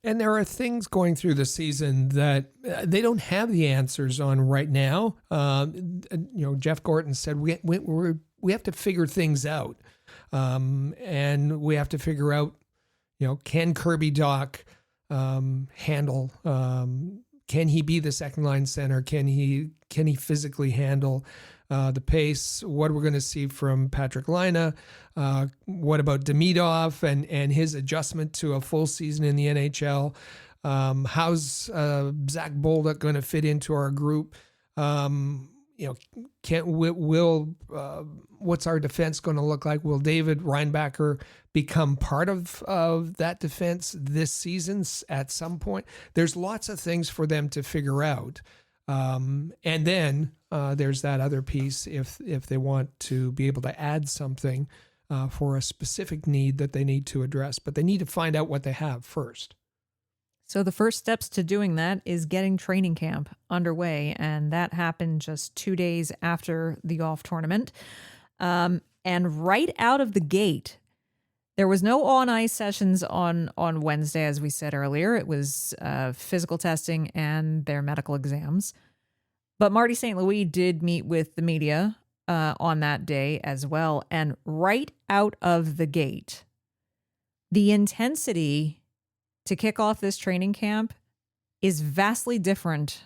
And there are things going through the season that they don't have the answers on right now. Jeff Gorton said we have to figure things out, and we have to figure out, can Kirby Dach handle? Can he be the second line center? Can he physically handle the pace? What we're going to see from Patrick Laine? What about Demidov and his adjustment to a full season in the NHL? How's Zach Bolduc going to fit into our group? What's our defense going to look like? Will David Reinbacher become part of that defense this season at some point? There's lots of things for them to figure out. And then there's that other piece if they want to be able to add something for a specific need that they need to address, but they need to find out what they have first. So the first steps to doing that is getting training camp underway, and that happened just 2 days after the golf tournament. And right out of the gate, there was no on-ice sessions on Wednesday, as we said earlier. It was physical testing and their medical exams. But Marty St. Louis did meet with the media on that day as well. And right out of the gate, the intensity to kick off this training camp is vastly different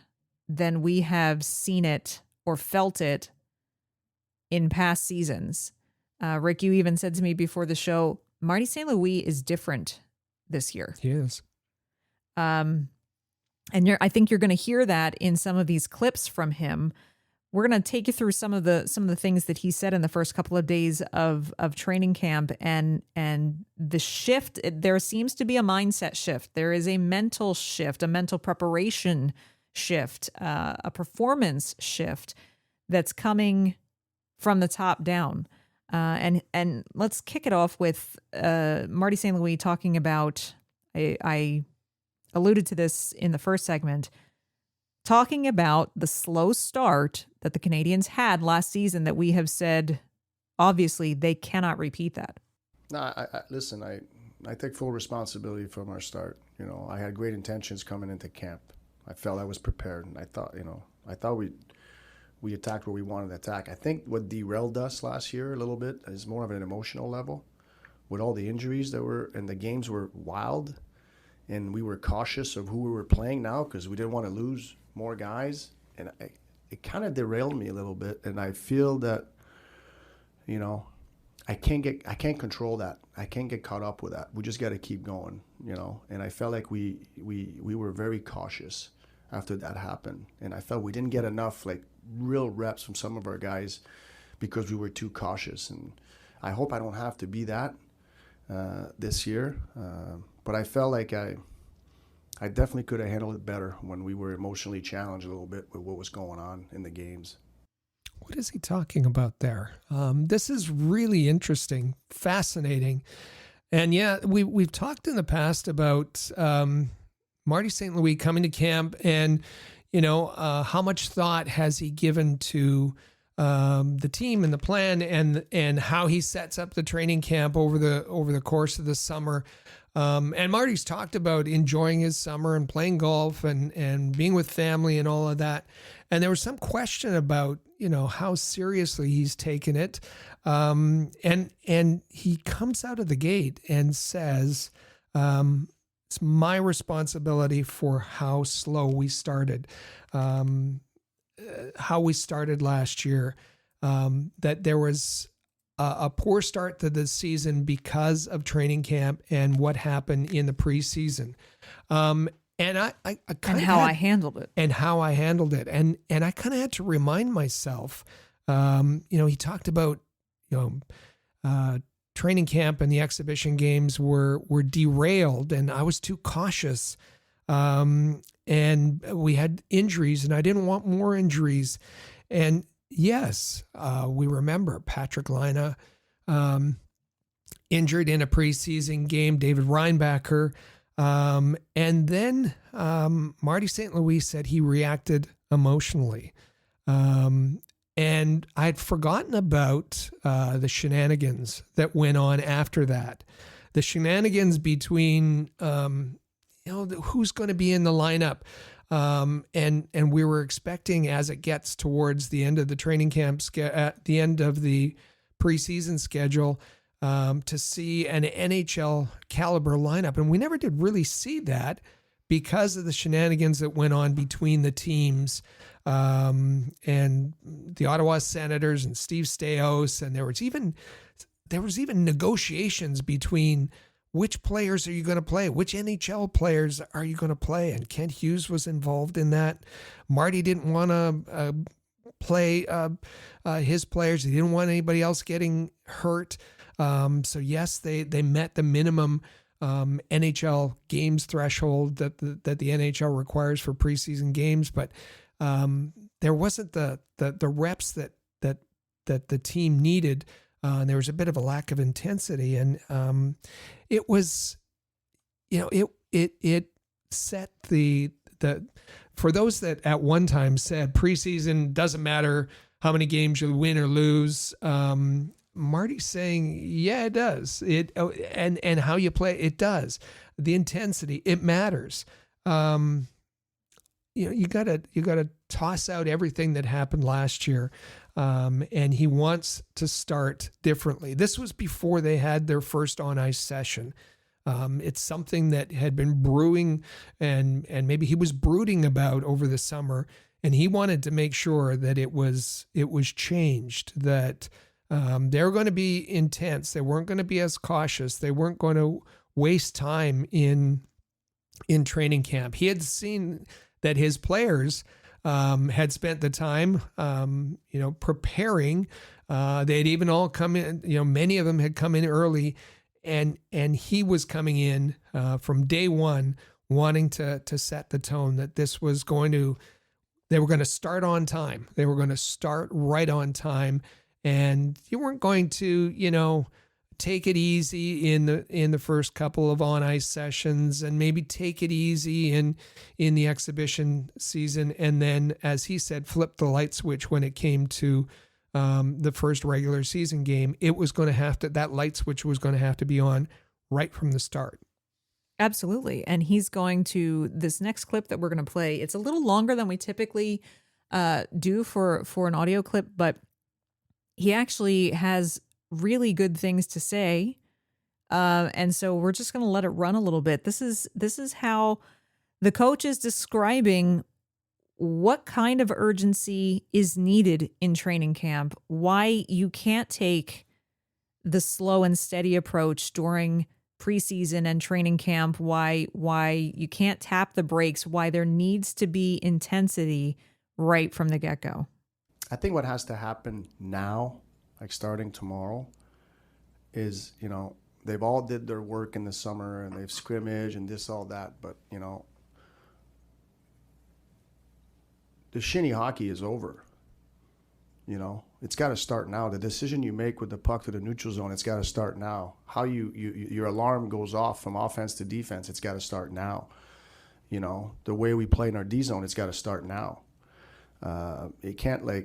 than we have seen it or felt it in past seasons. Rick, you even said to me before the show, Marty St. Louis is different this year. He is. And I think you're going to hear that in some of these clips from him we're going to take you through some of the things that he said in the first couple of days of training camp, and the shift. There seems to be a mindset shift. There is a mental shift, a mental preparation shift, a performance shift that's coming from the top down. And let's kick it off with Marty St. Louis talking about. I alluded to this in the first segment, talking about the slow start that the Canadiens had last season that we have said, obviously, they cannot repeat that. No, listen, I take full responsibility from our start. You know, I had great intentions coming into camp. I felt I was prepared, and I thought we attacked what we wanted to attack. I think what derailed us last year a little bit is more of an emotional level with all the injuries that were, and the games were wild, and we were cautious of who we were playing now because we didn't want to lose more guys, and it kind of derailed me a little bit, and I feel that, you know, I can't control that. I can't get caught up with that. We just got to keep going, you know. And I felt like we were very cautious after that happened, and I felt we didn't get enough like real reps from some of our guys because we were too cautious. And I hope I don't have to be that this year, but I felt like I definitely could have handled it better when we were emotionally challenged a little bit with what was going on in the games. What is he talking about there? This is really interesting, fascinating. And yeah, we've talked in the past about Marty St. Louis coming to camp, and, you know, how much thought has he given to the team and the plan, and how he sets up the training camp over the course of the summer. And Marty's talked about enjoying his summer and playing golf and being with family and all of that. And there was some question about, you know, how seriously he's taken it. And he comes out of the gate and says, it's my responsibility for how slow we started, how we started last year, that there was a poor start to the season because of training camp and what happened in the preseason. And I kind of how I handled it. And how I handled it. And I kind of had to remind myself, you know, he talked about, you know, training camp and the exhibition games were derailed, and I was too cautious. And we had injuries, and I didn't want more injuries. And yes, we remember Patrick Laine injured in a preseason game, David Reinbacher. And then Marty St. Louis said he reacted emotionally. And I'd forgotten about the shenanigans that went on after that. The shenanigans between, you know, who's going to be in the lineup. And we were expecting, as it gets towards the end of the training camp, at the end of the preseason schedule, to see an NHL caliber lineup. And we never did really see that because of the shenanigans that went on between the teams, and the Ottawa Senators and Steve Staios. And there was even negotiations between which players are you going to play? Which NHL players are you going to play? And Kent Hughes was involved in that. Marty didn't want to play his players. He didn't want anybody else getting hurt. So yes, they met the minimum NHL games threshold that the NHL requires for preseason games, but there wasn't the reps that the team needed. And there was a bit of a lack of intensity, and it was, you know, it set the for those that at one time said preseason doesn't matter how many games you win or lose. Marty's saying, yeah, it does. And how you play, it does. The intensity, it matters. You know, you gotta toss out everything that happened last year. And he wants to start differently. This was before they had their first on ice session. It's something that had been brewing and maybe he was brooding about over the summer, and he wanted to make sure that it was changed, that they were going to be intense. They weren't going to be as cautious. They weren't going to waste time in training camp. He had seen that his players had spent the time, preparing. They'd even all come in, many of them had come in early, and he was coming in from day one, wanting to set the tone that this was they were going to start on time. They were going to start right on time, and you weren't going to, take it easy in the first couple of on ice sessions, and maybe take it easy in the exhibition season, and then, as he said, flip the light switch when it came to the first regular season game. It was going to that light switch was going to have to be on right from the start. Absolutely. And he's going to, this next clip that we're going to play, it's a little longer than we typically do for an audio clip, but he actually has really good things to say. And so we're just going to let it run a little bit. This is how the coach is describing what kind of urgency is needed in training camp, why you can't take the slow and steady approach during preseason and training camp, why you can't tap the brakes, why there needs to be intensity right from the get-go. I think what has to happen now, like starting tomorrow, is, they've all did their work in the summer and they've scrimmaged and this, all that, but, the shinny hockey is over. It's got to start now. The decision you make with the puck to the neutral zone, it's got to start now. How your alarm goes off from offense to defense, it's got to start now. The way we play in our D zone, it's got to start now. It can't to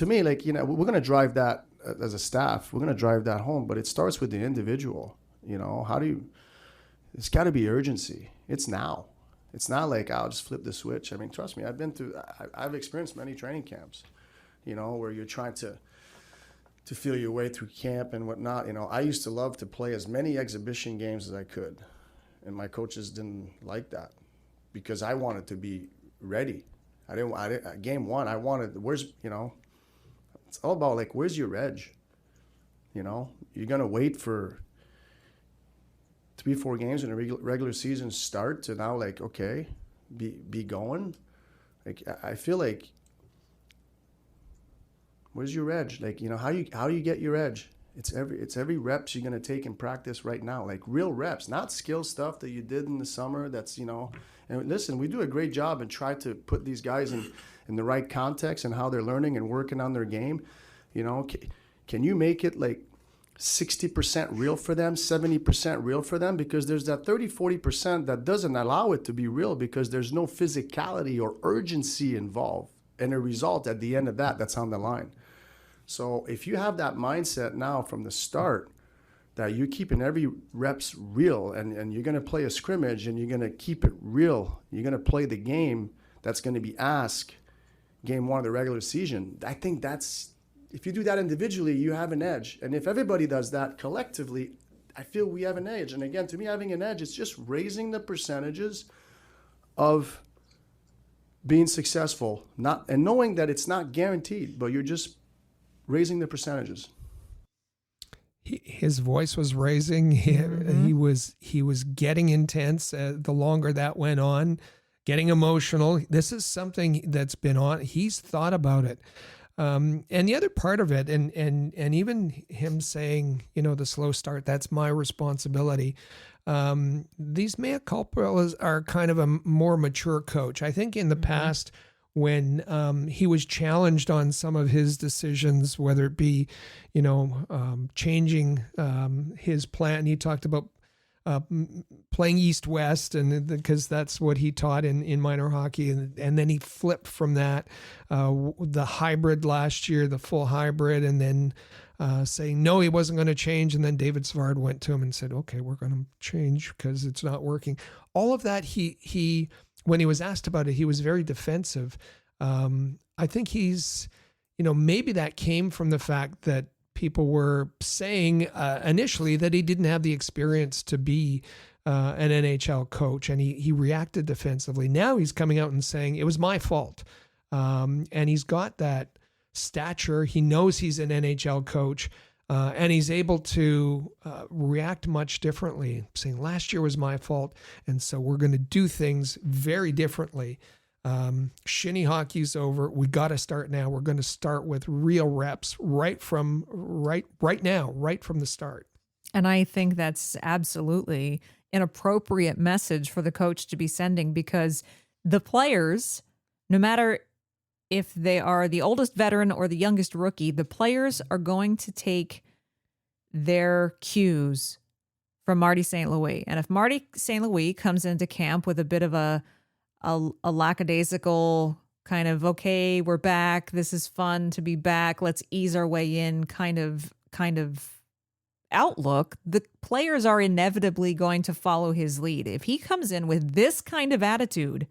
me, we're going to drive that as a staff. We're going to drive that home, but it starts with the individual. It's got to be urgency. It's now. It's not like, I'll just flip the switch. I mean, trust me, I've experienced many training camps, where you're trying to feel your way through camp and whatnot. I used to love to play as many exhibition games as I could, and my coaches didn't like that because I wanted to be ready. Game one, I wanted, it's all about where's your edge? You're going to wait for 3-4 games in a regular season start to now okay, be going. I feel like, where's your edge? How do you get your edge? It's every reps you're gonna take in practice right now, real reps, not skill stuff that you did in the summer. That's and listen, we do a great job and try to put these guys in the right context and how they're learning and working on their game. Can you make it 60% real for them, 70% real for them? Because there's that 30-40% that doesn't allow it to be real because there's no physicality or urgency involved, and a result at the end of that's on the line. So if you have that mindset now from the start that you're keeping every reps real, and you're going to play a scrimmage and you're going to keep it real, you're going to play the game that's going to be asked game one of the regular season, I think if you do that individually, you have an edge. And if everybody does that collectively, I feel we have an edge. And again, to me, having an edge is just raising the percentages of being successful, and knowing that it's not guaranteed, but you're just raising the percentages. His voice was raising. He was getting intense the longer that went on, getting emotional. This is something that's been on. He's thought about it. And the other part of it, and even him saying, the slow start, that's my responsibility. These mea culpas are kind of a more mature coach. I think in the past, when he was challenged on some of his decisions, whether it be, changing his plan, he talked about playing East-West, and because that's what he taught in minor hockey, and then he flipped from that, the hybrid last year, the full hybrid, and then saying no, he wasn't going to change, and then David Savard went to him and said, okay, we're going to change because it's not working. All of that, he when he was asked about it, he was very defensive. I think he's, maybe that came from the fact that people were saying initially that he didn't have the experience to be an NHL coach, and he reacted defensively. Now he's coming out and saying it was my fault, and he's got that stature. He knows he's an NHL coach, and he's able to react much differently, saying last year was my fault, and so we're going to do things very differently. Shinny hockey's over. We got to start now. We're going to start with real reps right now, right from the start. And I think that's absolutely an appropriate message for the coach to be sending, because the players, no matter if they are the oldest veteran or the youngest rookie, the players are going to take their cues from Marty St. Louis. And if Marty St. Louis comes into camp with a bit of a lackadaisical kind of, okay, we're back, this is fun to be back, let's ease our way in kind of outlook, the players are inevitably going to follow his lead. If he comes in with this kind of attitude,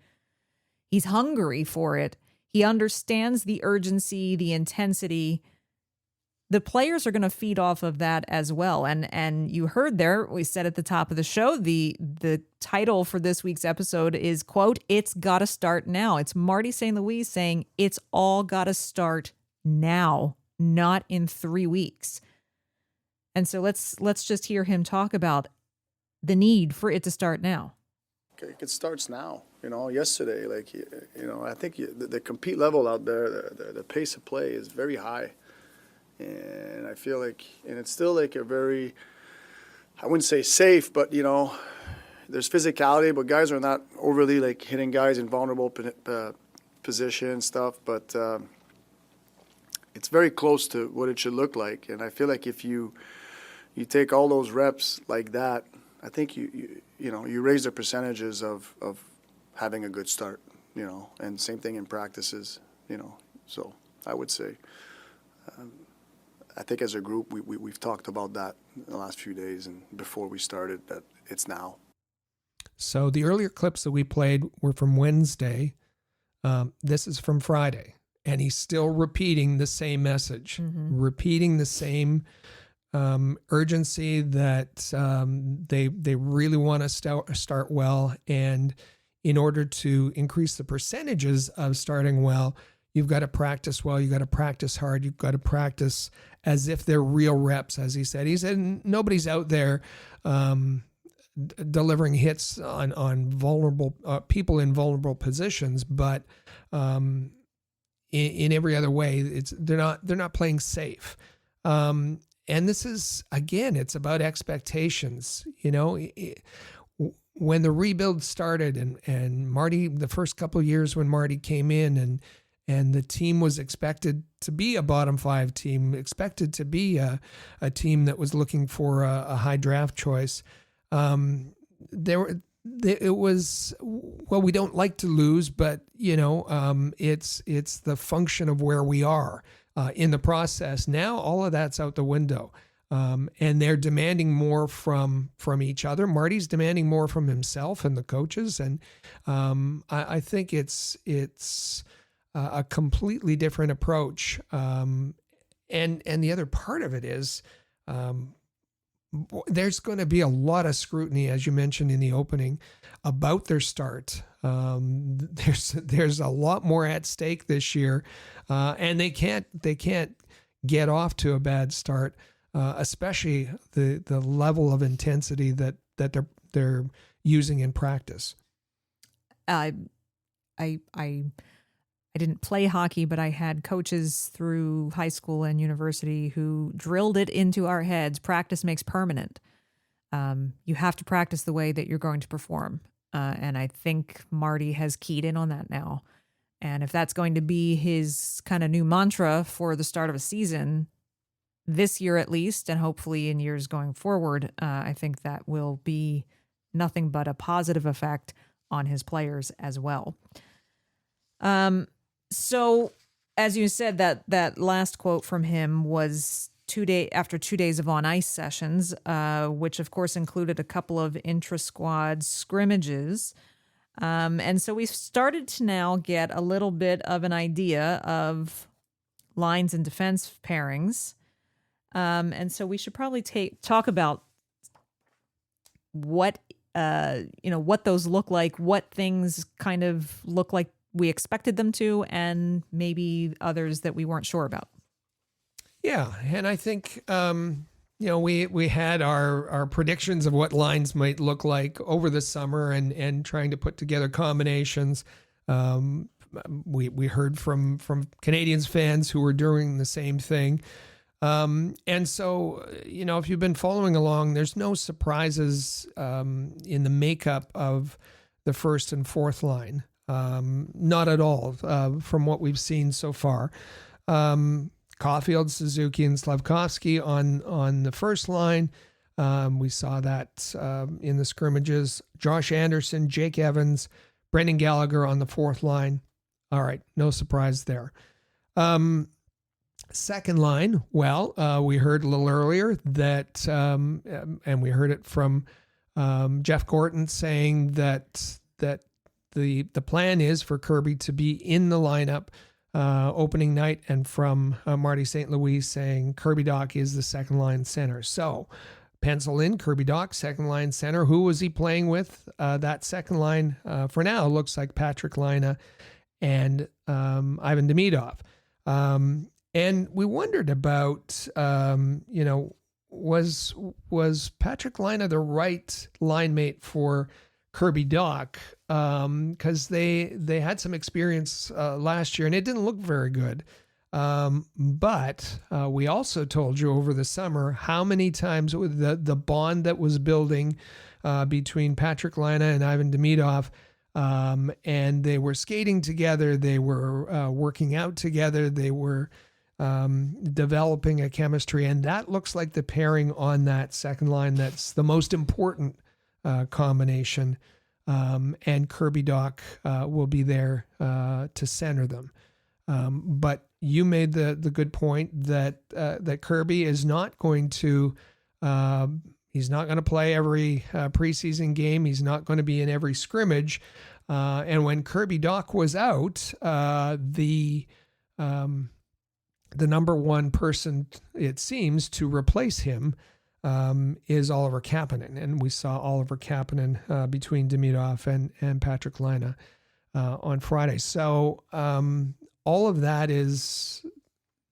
he's hungry for it, he understands the urgency, the intensity, the players are going to feed off of that as well. And you heard there, we said at the top of the show, the title for this week's episode is, quote, "It's gotta start now." It's Marty St. Louis saying it's all gotta start now, not in 3 weeks. And so let's just hear him talk about the need for it to start now. Okay, it starts now. Yesterday, I think the compete level out there, the pace of play is very high. And I feel like, and it's still like a very, I wouldn't say safe, but, there's physicality, but guys are not overly like hitting guys in vulnerable position stuff. But it's very close to what it should look like. And I feel like if you take all those reps like that, I think you raise the percentages of having a good start, and same thing in practices, So I would say, I think as a group, we've talked about that in the last few days and before we started, that it's now. So the earlier clips that we played were from Wednesday. This is from Friday, and he's still repeating the same message, repeating the same urgency that they really want to start well. And in order to increase the percentages of starting well, you've got to practice well. You've got to practice hard. You've got to practice as if they're real reps, as he said. He said nobody's out there delivering hits on vulnerable people in vulnerable positions, but in every other way, they're not playing safe. And this is, again, it's about expectations. When the rebuild started, and Marty, the first couple of years when Marty came in, and the team was expected to be a bottom 5 team, expected to be a team that was looking for a high draft choice. It was, well, we don't like to lose, but it's the function of where we are in the process. Now all of that's out the window, and they're demanding more from each other. Marty's demanding more from himself and the coaches, and I think it's a completely different approach. And the other part of it is, there's going to be a lot of scrutiny, as you mentioned in the opening, about their start. There's a lot more at stake this year, and they can't get off to a bad start, especially the level of intensity that they're using in practice. I didn't play hockey, but I had coaches through high school and university who drilled it into our heads. Practice makes permanent. You have to practice the way that you're going to perform. And I think Marty has keyed in on that now. And if that's going to be his kind of new mantra for the start of a season, this year at least, and hopefully in years going forward, I think that will be nothing but a positive effect on his players as well. So, as you said, that last quote from him was after 2 days of on-ice sessions, which, of course, included a couple of intra-squad scrimmages. And so we've started to now get a little bit of an idea of lines and defense pairings. And so we should probably talk about what those look like, what things kind of look like we expected them to, and maybe others that we weren't sure about. Yeah, and I think we had our predictions of what lines might look like over the summer, and trying to put together combinations. We heard from Canadiens fans who were doing the same thing. And so, if you've been following along, there's no surprises in the makeup of the first and fourth line. Not at all from what we've seen so far. Caulfield, Suzuki, and Slavkovsky on the first line. We saw that in the scrimmages. Josh Anderson, Jake Evans, Brendan Gallagher on the fourth line. All right, no surprise there. Second line, we heard a little earlier that, and we heard it from Jeff Gorton saying that the plan is for Kirby to be in the lineup opening night, and from Marty St. Louis saying Kirby Dach is the second line center. So pencil in Kirby Dach, second line center. Who was he playing with? That second line for now looks like Patrik Laine and Ivan Demidov. And we wondered about, was Patrik Laine the right line mate for Kirby Dach? Because they had some experience last year and it didn't look very good. But we also told you over the summer how many times with the bond that was building between Patrik Laine and Ivan Demidov. And they were skating together. They were working out together. They were developing a chemistry. And that looks like the pairing on that second line that's the most important combination. And Kirby Dach will be there to center them. But you made the good point that Kirby is not going to he's not going to play every preseason game. He's not going to be in every scrimmage. And when Kirby Dach was out, the number one person, it seems, to replace him is Oliver Kapanen. And we saw Oliver Kapanen between Demidov and Patrik Laine on Friday. So all of that is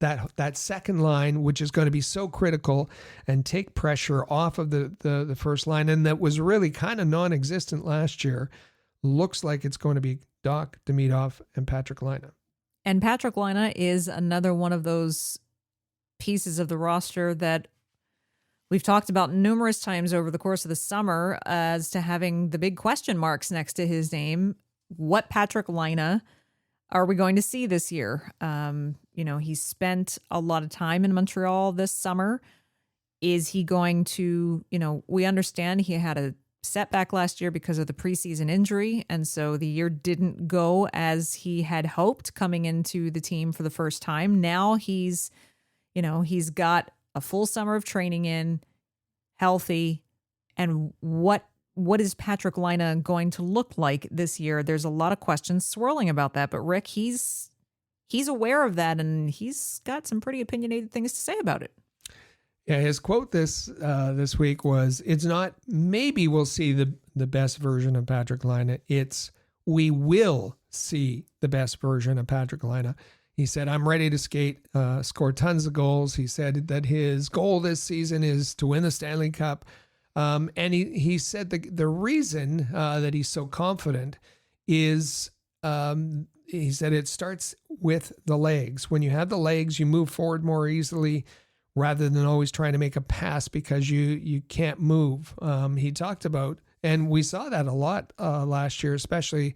that second line, which is going to be so critical and take pressure off of the first line, and that was really kind of non-existent last year, looks like it's going to be Dach, Demidov, and Patrik Laine. And Patrik Laine is another one of those pieces of the roster that we've talked about numerous times over the course of the summer as to having the big question marks next to his name. What Patrik Laine are we going to see this year? He spent a lot of time in Montreal this summer. Is he going to, we understand he had a setback last year because of the preseason injury. And so the year didn't go as he had hoped coming into the team for the first time. Now he's got a full summer of training in, healthy. And what is Patrik Laine going to look like this year? There's a lot of questions swirling about that. But Rick, he's aware of that, and he's got some pretty opinionated things to say about it. Yeah, his quote this week was, "It's not maybe we'll see the best version of Patrik Laine. It's we will see the best version of Patrik Laine." He said, "I'm ready to skate, score tons of goals." He said that his goal this season is to win the Stanley Cup. And he said the reason that he's so confident is, he said it starts with the legs. When you have the legs, you move forward more easily rather than always trying to make a pass because you can't move. He talked about, and we saw that a lot last year, especially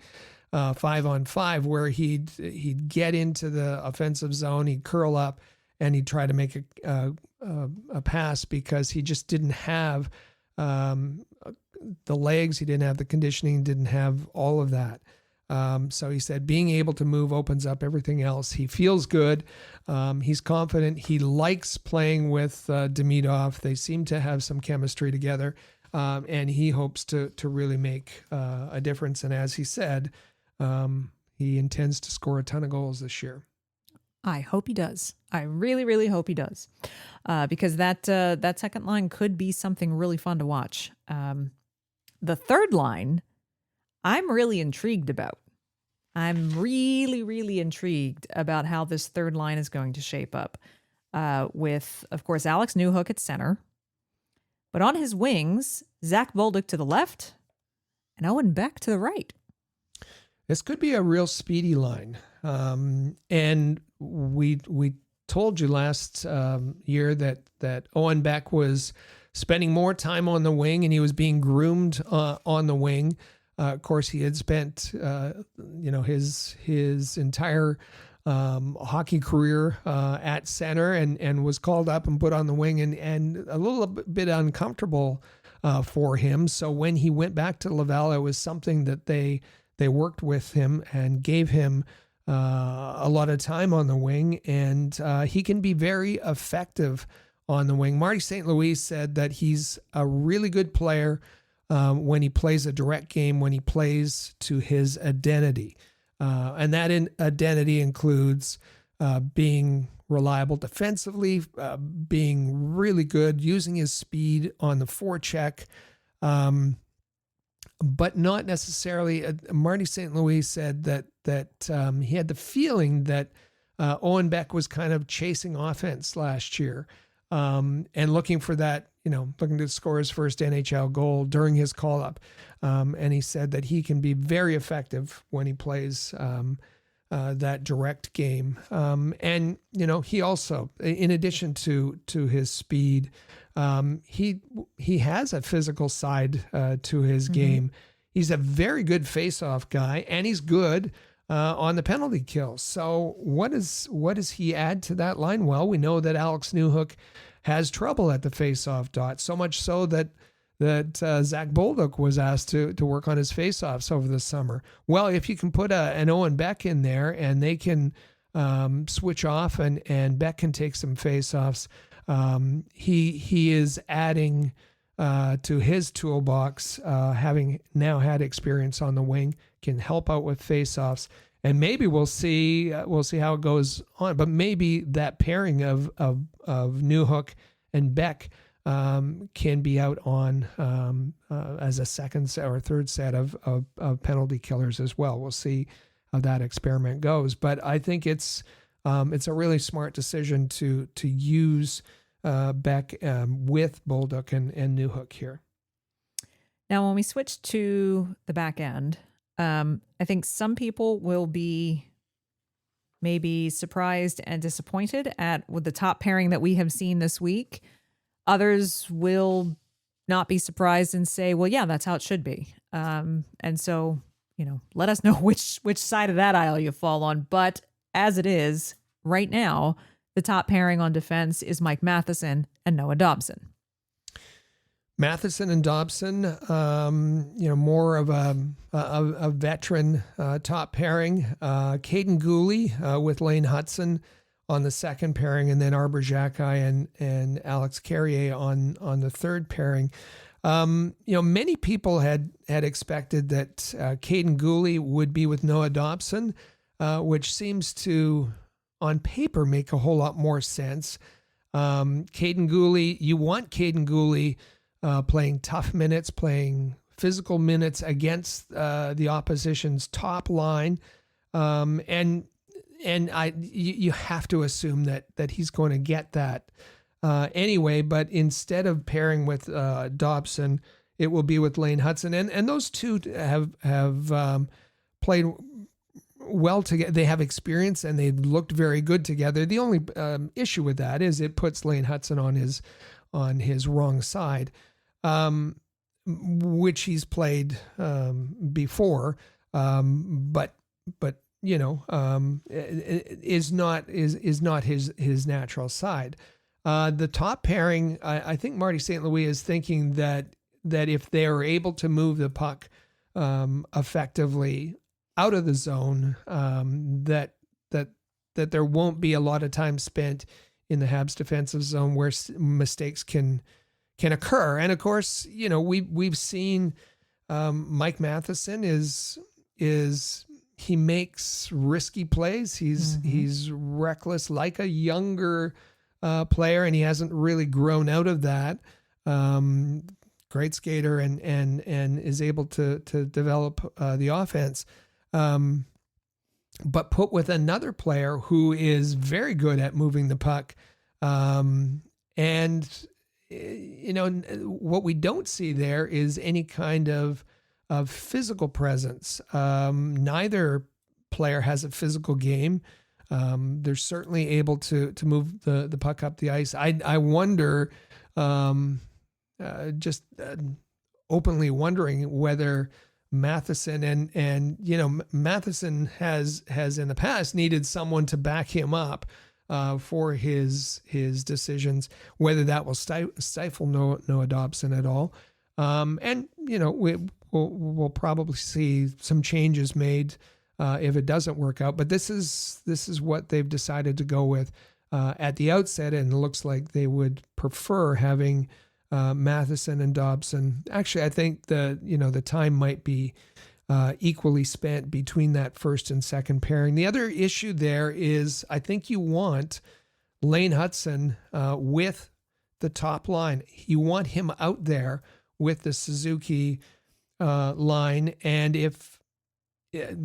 5-on-5, where he'd get into the offensive zone, he'd curl up, and he'd try to make a pass because he just didn't have the legs, he didn't have the conditioning, didn't have all of that. So he said being able to move opens up everything else. He feels good. He's confident. He likes playing with Demidov. They seem to have some chemistry together. And he hopes to really make a difference. And as he said, he intends to score a ton of goals this year. I hope he does. I really, really hope he does. Because that second line could be something really fun to watch. The third line, I'm really intrigued about. I'm really, really intrigued about how this third line is going to shape up. With, of course, Alex Newhook at center. But on his wings, Zach Bolduc to the left and Owen Beck to the right. This could be a real speedy line. And we told you last year that Owen Beck was spending more time on the wing and he was being groomed on the wing. Of course, he had spent his entire hockey career at center and was called up and put on the wing and a little bit uncomfortable for him. So when he went back to Laval, it was something that they worked with him and gave him a lot of time on the wing, and he can be very effective on the wing. Marty St. Louis said that he's a really good player when he plays a direct game, when he plays to his identity. And that identity includes being reliable defensively, being really good, using his speed on the forecheck, but not necessarily. Marty St. Louis said that he had the feeling that Owen Beck was kind of chasing offense last year and looking for that, looking to score his first NHL goal during his call-up. And he said that he can be very effective when he plays that direct game. And, he also, in addition to his speed, he has a physical side to his game. He's a very good face-off guy, and he's good on the penalty kill. So what does he add to that line? Well, we know that Alex Newhook has trouble at the face-off dot, so much so that Zach Bolduc was asked to work on his face-offs over the summer. Well, if you can put an Owen Beck in there and they can switch off and Beck can take some face-offs, he is adding to his toolbox, having now had experience on the wing, can help out with face-offs, and maybe we'll see how it goes on. But maybe that pairing of Newhook and Beck can be out on as a second set or third set of penalty killers as well. We'll see how that experiment goes. But I think it's a really smart decision to use Beck with Bolduc and Newhook here. Now, when we switch to the back end, I think some people will be maybe surprised and disappointed with the top pairing that we have seen this week. Others will not be surprised and say, well, yeah, that's how it should be. And so, let us know which side of that aisle you fall on. But as it is right now, the top pairing on defense is Mike Matheson and Noah Dobson. Matheson and Dobson, more of a veteran top pairing. Caden Gooley with Lane Hudson on the second pairing, and then Arbor Xhekaj and Alex Carrier on the third pairing. Many people had expected that Caden Gooley would be with Noah Dobson, which seems to, on paper, make a whole lot more sense. Caden Gooley, you want Caden Gooley playing tough minutes, playing physical minutes against the opposition's top line, and you have to assume that he's going to get that anyway. But instead of pairing with Dobson, it will be with Lane Hudson, and those two have played well together. They have experience and they looked very good together. The only issue with that is it puts Lane Hudson on his wrong side, which he's played before, but is not his natural side. The top pairing, I think Marty St. Louis is thinking that if they are able to move the puck effectively out of the zone, that there won't be a lot of time spent in the Habs defensive zone where mistakes can occur. And of course, we've seen Mike Matheson is he makes risky plays. He's reckless, like a younger player, and he hasn't really grown out of that. Great skater and is able to develop the offense. But put with another player who is very good at moving the puck. And what we don't see there is any kind of of physical presence. Neither player has a physical game. They're certainly able to move the puck up the ice. I wonder, openly wondering whether Matheson and Matheson has in the past needed someone to back him up for his decisions, whether that will stifle Noah Dobson at all. And we'll probably see some changes made if it doesn't work out. But this is what they've decided to go with at the outset, and it looks like they would prefer having Matheson and Dobson. Actually, I think the time might be equally spent between that first and second pairing. The other issue there is I think you want Lane Hutson with the top line. You want him out there with the Suzuki line, and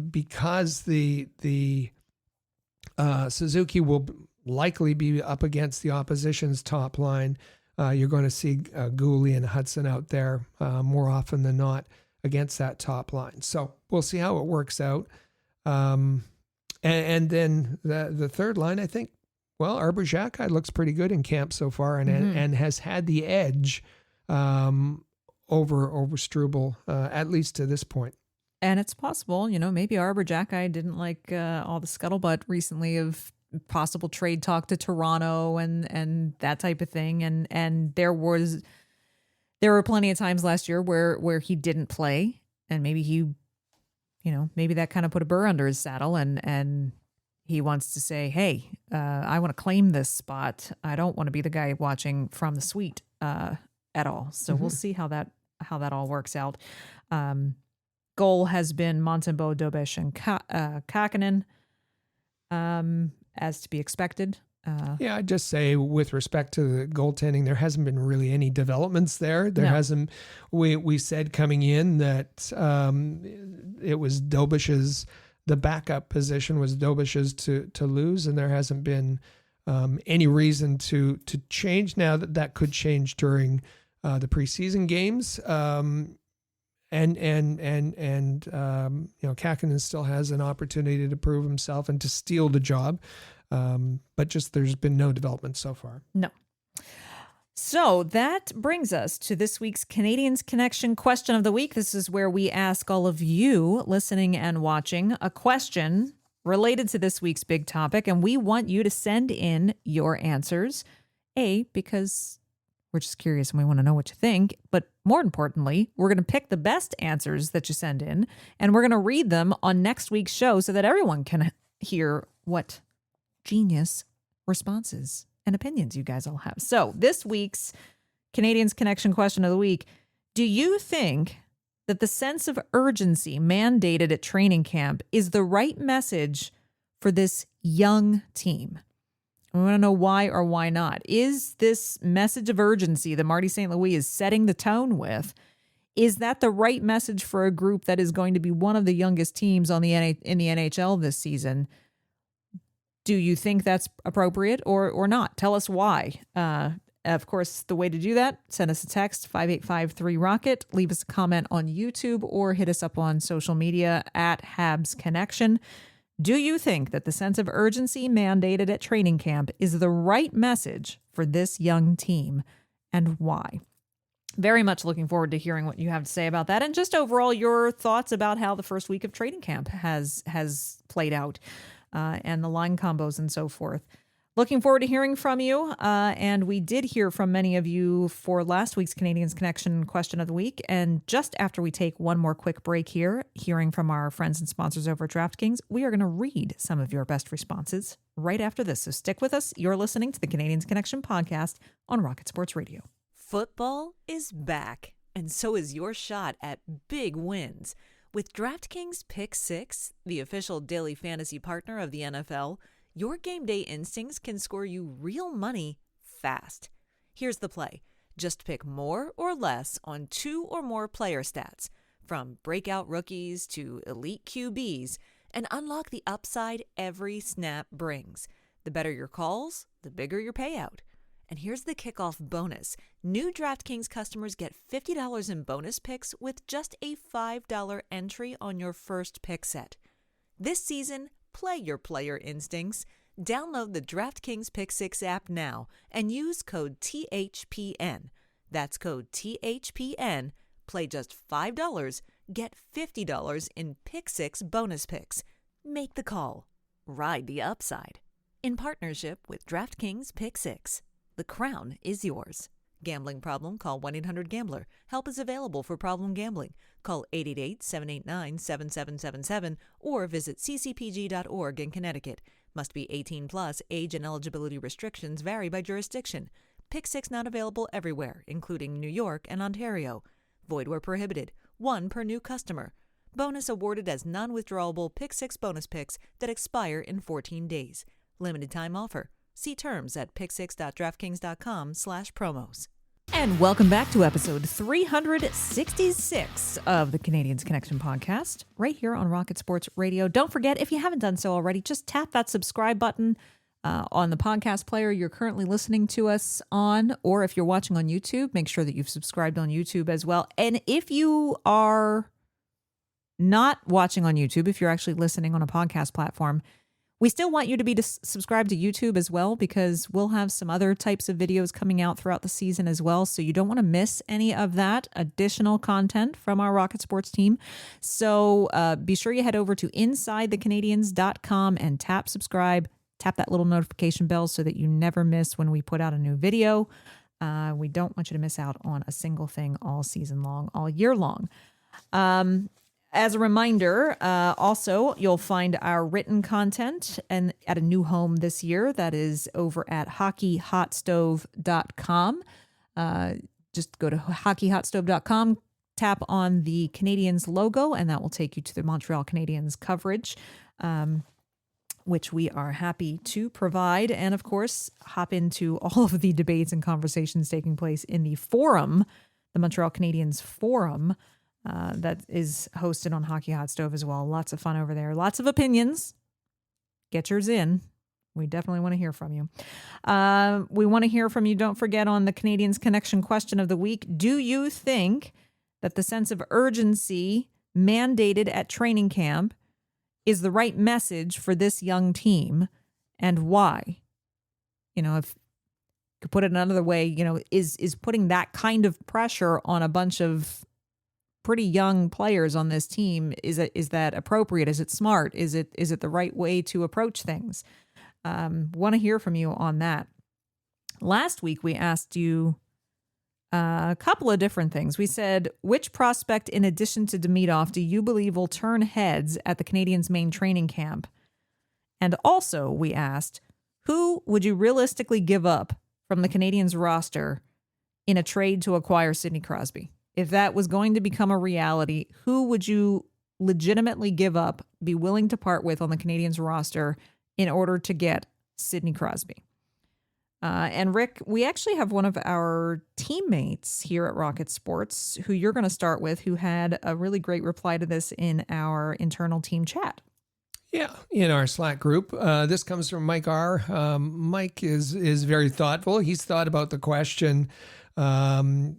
because the Suzuki will likely be up against the opposition's top line, you're going to see Gooley and Hudson out there more often than not against that top line. So we'll see how it works out. And then the third line, I think, Arbor Xhekaj looks pretty good in camp so far and has had the edge over Struble, at least to this point. And it's possible, maybe Arbor Xhekaj didn't like all the scuttlebutt recently of possible trade talk to Toronto and that type of thing. And there were plenty of times last year where he didn't play, and maybe maybe that kind of put a burr under his saddle, and he wants to say, hey, I want to claim this spot. I don't want to be the guy watching from the suite at all. So we'll see how that all works out. Goal has been Montembeault, Dobish, and Kakkonen, as to be expected. Yeah, I'd just say with respect to the goaltending, there hasn't been really any developments there. There hasn't. We said coming in that it was Dobish's, the backup position was Dobish's to lose, and there hasn't been any reason to change. Now that could change during the preseason games. Kakkonen still has an opportunity to prove himself and to steal the job. But just there's been no development so far. No. So that brings us to this week's Canadiens Connection question of the week. This is where we ask all of you listening and watching a question related to this week's big topic, and we want you to send in your answers. Because we're just curious and we want to know what you think. But more importantly, we're going to pick the best answers that you send in, and we're going to read them on next week's show so that everyone can hear what genius responses and opinions you guys all have. So this week's Canadiens Connection question of the week: do you think that the sense of urgency mandated at training camp is the right message for this young team? I want to know why or why not. Is this message of urgency that Marty St. Louis is setting the tone with, is that the right message for a group that is going to be one of the youngest teams in the NHL this season? Do you think that's appropriate or not? Tell us why. Of course, the way to do that, send us a text, 585-3-ROCKET. Leave us a comment on YouTube or hit us up on social media at Habs Connection. Do you think that the sense of urgency mandated at training camp is the right message for this young team, and why? Very much looking forward to hearing what you have to say about that, and just overall your thoughts about how the first week of training camp has played out, and the line combos and so forth. Looking forward to hearing from you, and we did hear from many of you for last week's Canadiens Connection question of the week. And just after we take one more quick break here, hearing from our friends and sponsors over at DraftKings, we are going to read some of your best responses right after this. So stick with us. You're listening to the Canadiens Connection podcast on Rocket Sports Radio. Football is back, and so is your shot at big wins. With DraftKings Pick 6, the official daily fantasy partner of the NFL, your game day instincts can score you real money fast. Here's the play. Just pick more or less on 2 or more player stats, from breakout rookies to elite QBs, and unlock the upside every snap brings. The better your calls, the bigger your payout. And here's the kickoff bonus. New DraftKings customers get $50 in bonus picks with just a $5 entry on your first pick set. This season, play your player instincts. Download the DraftKings Pick 6 app now and use code THPN. That's code THPN. Play just $5, get $50 in Pick 6 bonus picks. Make the call. Ride the upside. In partnership with DraftKings Pick 6. The crown is yours. Gambling problem? Call 1-800-GAMBLER. Help is available for problem gambling. Call 888-789-7777 or visit ccpg.org in Connecticut. Must be 18 plus. Age and eligibility restrictions vary by jurisdiction. Pick 6 not available everywhere, including New York and Ontario. Void where prohibited. 1 per new customer. Bonus awarded as non-withdrawable Pick 6 bonus picks that expire in 14 days. Limited time offer. See terms at pick6.draftkings.com/promos. And welcome back to episode 366 of the Canadiens Connection podcast, right here on Rocket Sports Radio. Don't forget, if you haven't done so already, just tap that subscribe button on the podcast player you're currently listening to us on, or if you're watching on YouTube, make sure that you've subscribed on YouTube as well. And if you are not watching on YouTube, if you're actually listening on a podcast platform, we still want you to be subscribed to YouTube as well, because we'll have some other types of videos coming out throughout the season as well. So you don't want to miss any of that additional content from our Rocket Sports team. So be sure you head over to InsideTheCanadiens.com and tap subscribe. Tap that little notification bell so that you never miss when we put out a new video. We don't want you to miss out on a single thing all season long, all year long. As a reminder, also, you'll find our written content and at a new home this year. That is over at hockeyhotstove.com. Just go to hockeyhotstove.com, tap on the Canadiens logo, and that will take you to the Montreal Canadiens coverage, which we are happy to provide. And of course, hop into all of the debates and conversations taking place in the forum, the Montreal Canadiens forum, that is hosted on Hockey Hot Stove as well. Lots of fun over there. Lots of opinions. Get yours in. We definitely want to hear from you. We want to hear from you. Don't forget, on the Canadiens Connection question of the week, do you think that the sense of urgency mandated at training camp is the right message for this young team, and why? You know, if you could put it another way, you know, is putting that kind of pressure on a bunch of pretty young players on this team, is that appropriate? Is it smart? Is it the right way to approach things? Want to hear from you on that. Last week we asked you a couple of different things. We said, which prospect in addition to Demidov do you believe will turn heads at the Canadiens' main training camp? And also we asked, who would you realistically give up from the Canadiens roster in a trade to acquire Sidney Crosby? If that was going to become a reality, who would you legitimately give up, be willing to part with on the Canadiens roster in order to get Sidney Crosby? And Rick, we actually have one of our teammates here at Rocket Sports who you're going to start with, who had a really great reply to this in our internal team chat. Yeah, in our Slack group. This comes from Mike R. Mike is very thoughtful. He's thought about the question, the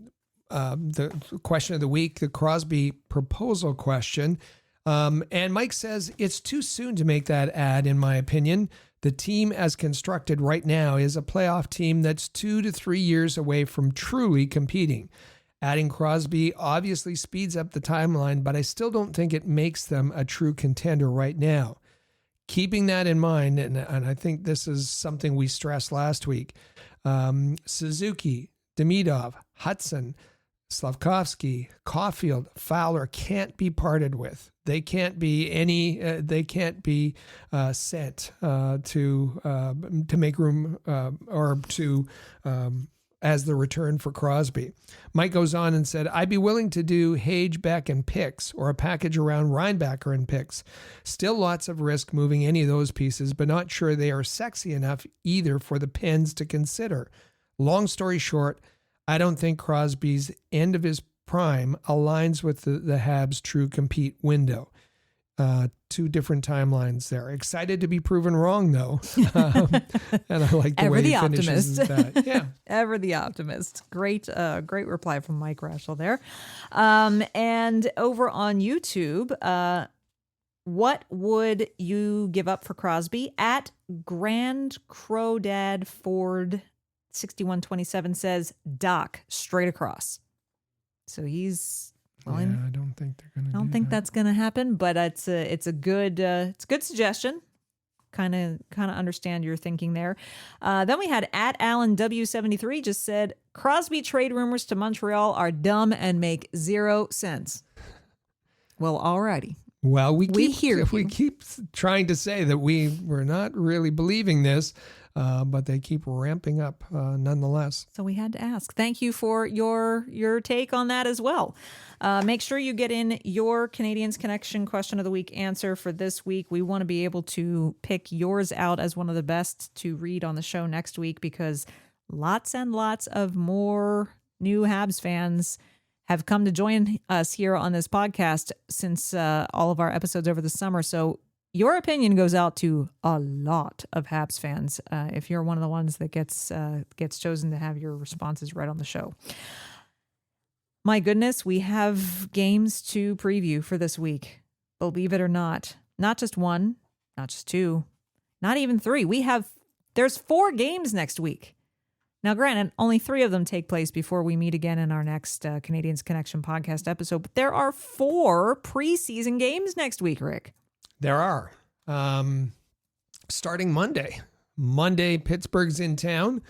question of the week, the Crosby proposal question. And Mike says, it's too soon to make that ad, in my opinion. The team as constructed right now is a playoff team that's 2 to 3 years away from truly competing. Adding Crosby obviously speeds up the timeline, but I still don't think it makes them a true contender right now. Keeping that in mind, and I think this is something we stressed last week, Suzuki, Demidov, Hudson, Slavkovsky, Caulfield, Fowler can't be parted with. They can't be sent to make room or to as the return for Crosby. Mike goes on and said, I'd be willing to do Hage, Beck, and picks, or a package around Reinbacher and picks. Still lots of risk moving any of those pieces, but not sure they are sexy enough either for the Pens to consider. Long story short, I don't think Crosby's end of his prime aligns with the Habs' true compete window. two different timelines there. Excited to be proven wrong, though. And I like the Ever way the he finishes optimist. that. Yeah. Ever the optimist. Great reply from Mike Raschel there. And over on YouTube, what would you give up for Crosby? At Grand Crawdad Ford 6127 says Doc straight across. So he's Yeah, I don't think they're going to. I don't think that's going to happen, but it's a good suggestion. Kind of understand your thinking there. Then we had at Alan W73 just said Crosby trade rumors to Montreal are dumb and make 0 sense. Well, alrighty. Well, we hear keep trying to say that we're not really believing this, but they keep ramping up nonetheless. So we had to ask. Thank you for your take on that as well. Make sure you get in your Canadiens Connection question of the week answer for this week. We want to be able to pick yours out as one of the best to read on the show next week because lots and lots of more new Habs fans have come to join us here on this podcast since all of our episodes over the summer. So your opinion goes out to a lot of Habs fans if you're one of the ones that gets chosen to have your responses read on the show. My goodness, we have games to preview for this week. Believe it or not. Not just one, not just two, not even three. There's 4 games next week. Now, granted, only 3 of them take place before we meet again in our next Canadiens Connection podcast episode, but there are 4 preseason games next week, Rick. There are. Starting Monday. Monday, Pittsburgh's in town.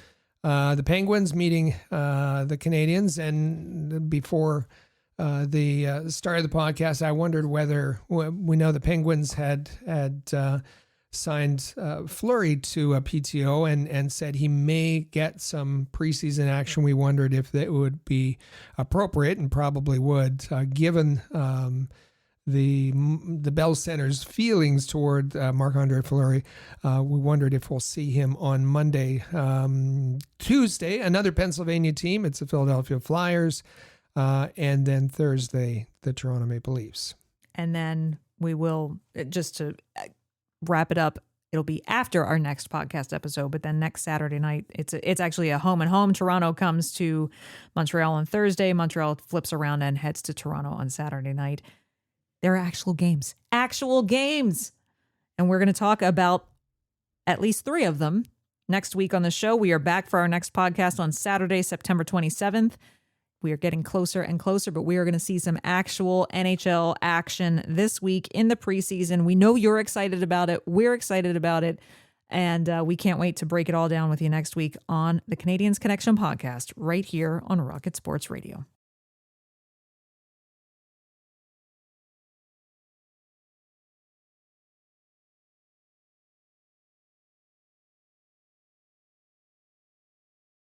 The Penguins meeting the Canadiens. And before the start of the podcast, I wondered whether we know the Penguins had signed Fleury to a PTO and said he may get some preseason action. We wondered if that would be appropriate and probably would, given the Bell Center's feelings toward Marc-Andre Fleury. We wondered if we'll see him on Monday. Tuesday, another Pennsylvania team. It's the Philadelphia Flyers. And then Thursday, the Toronto Maple Leafs. And then we will, just to wrap it up, it'll be after our next podcast episode, but then next Saturday night, it's actually a home and home. Toronto comes to Montreal on Thursday. Montreal flips around and heads to Toronto on Saturday night. There are actual games. And we're going to talk about at least 3 of them next week on the show. We are back for our next podcast on Saturday, September 27th. We are getting closer and closer, but we are going to see some actual NHL action this week in the preseason. We know you're excited about it. We're excited about it. And we can't wait to break it all down with you next week on the Canadiens Connection podcast right here on Rocket Sports Radio.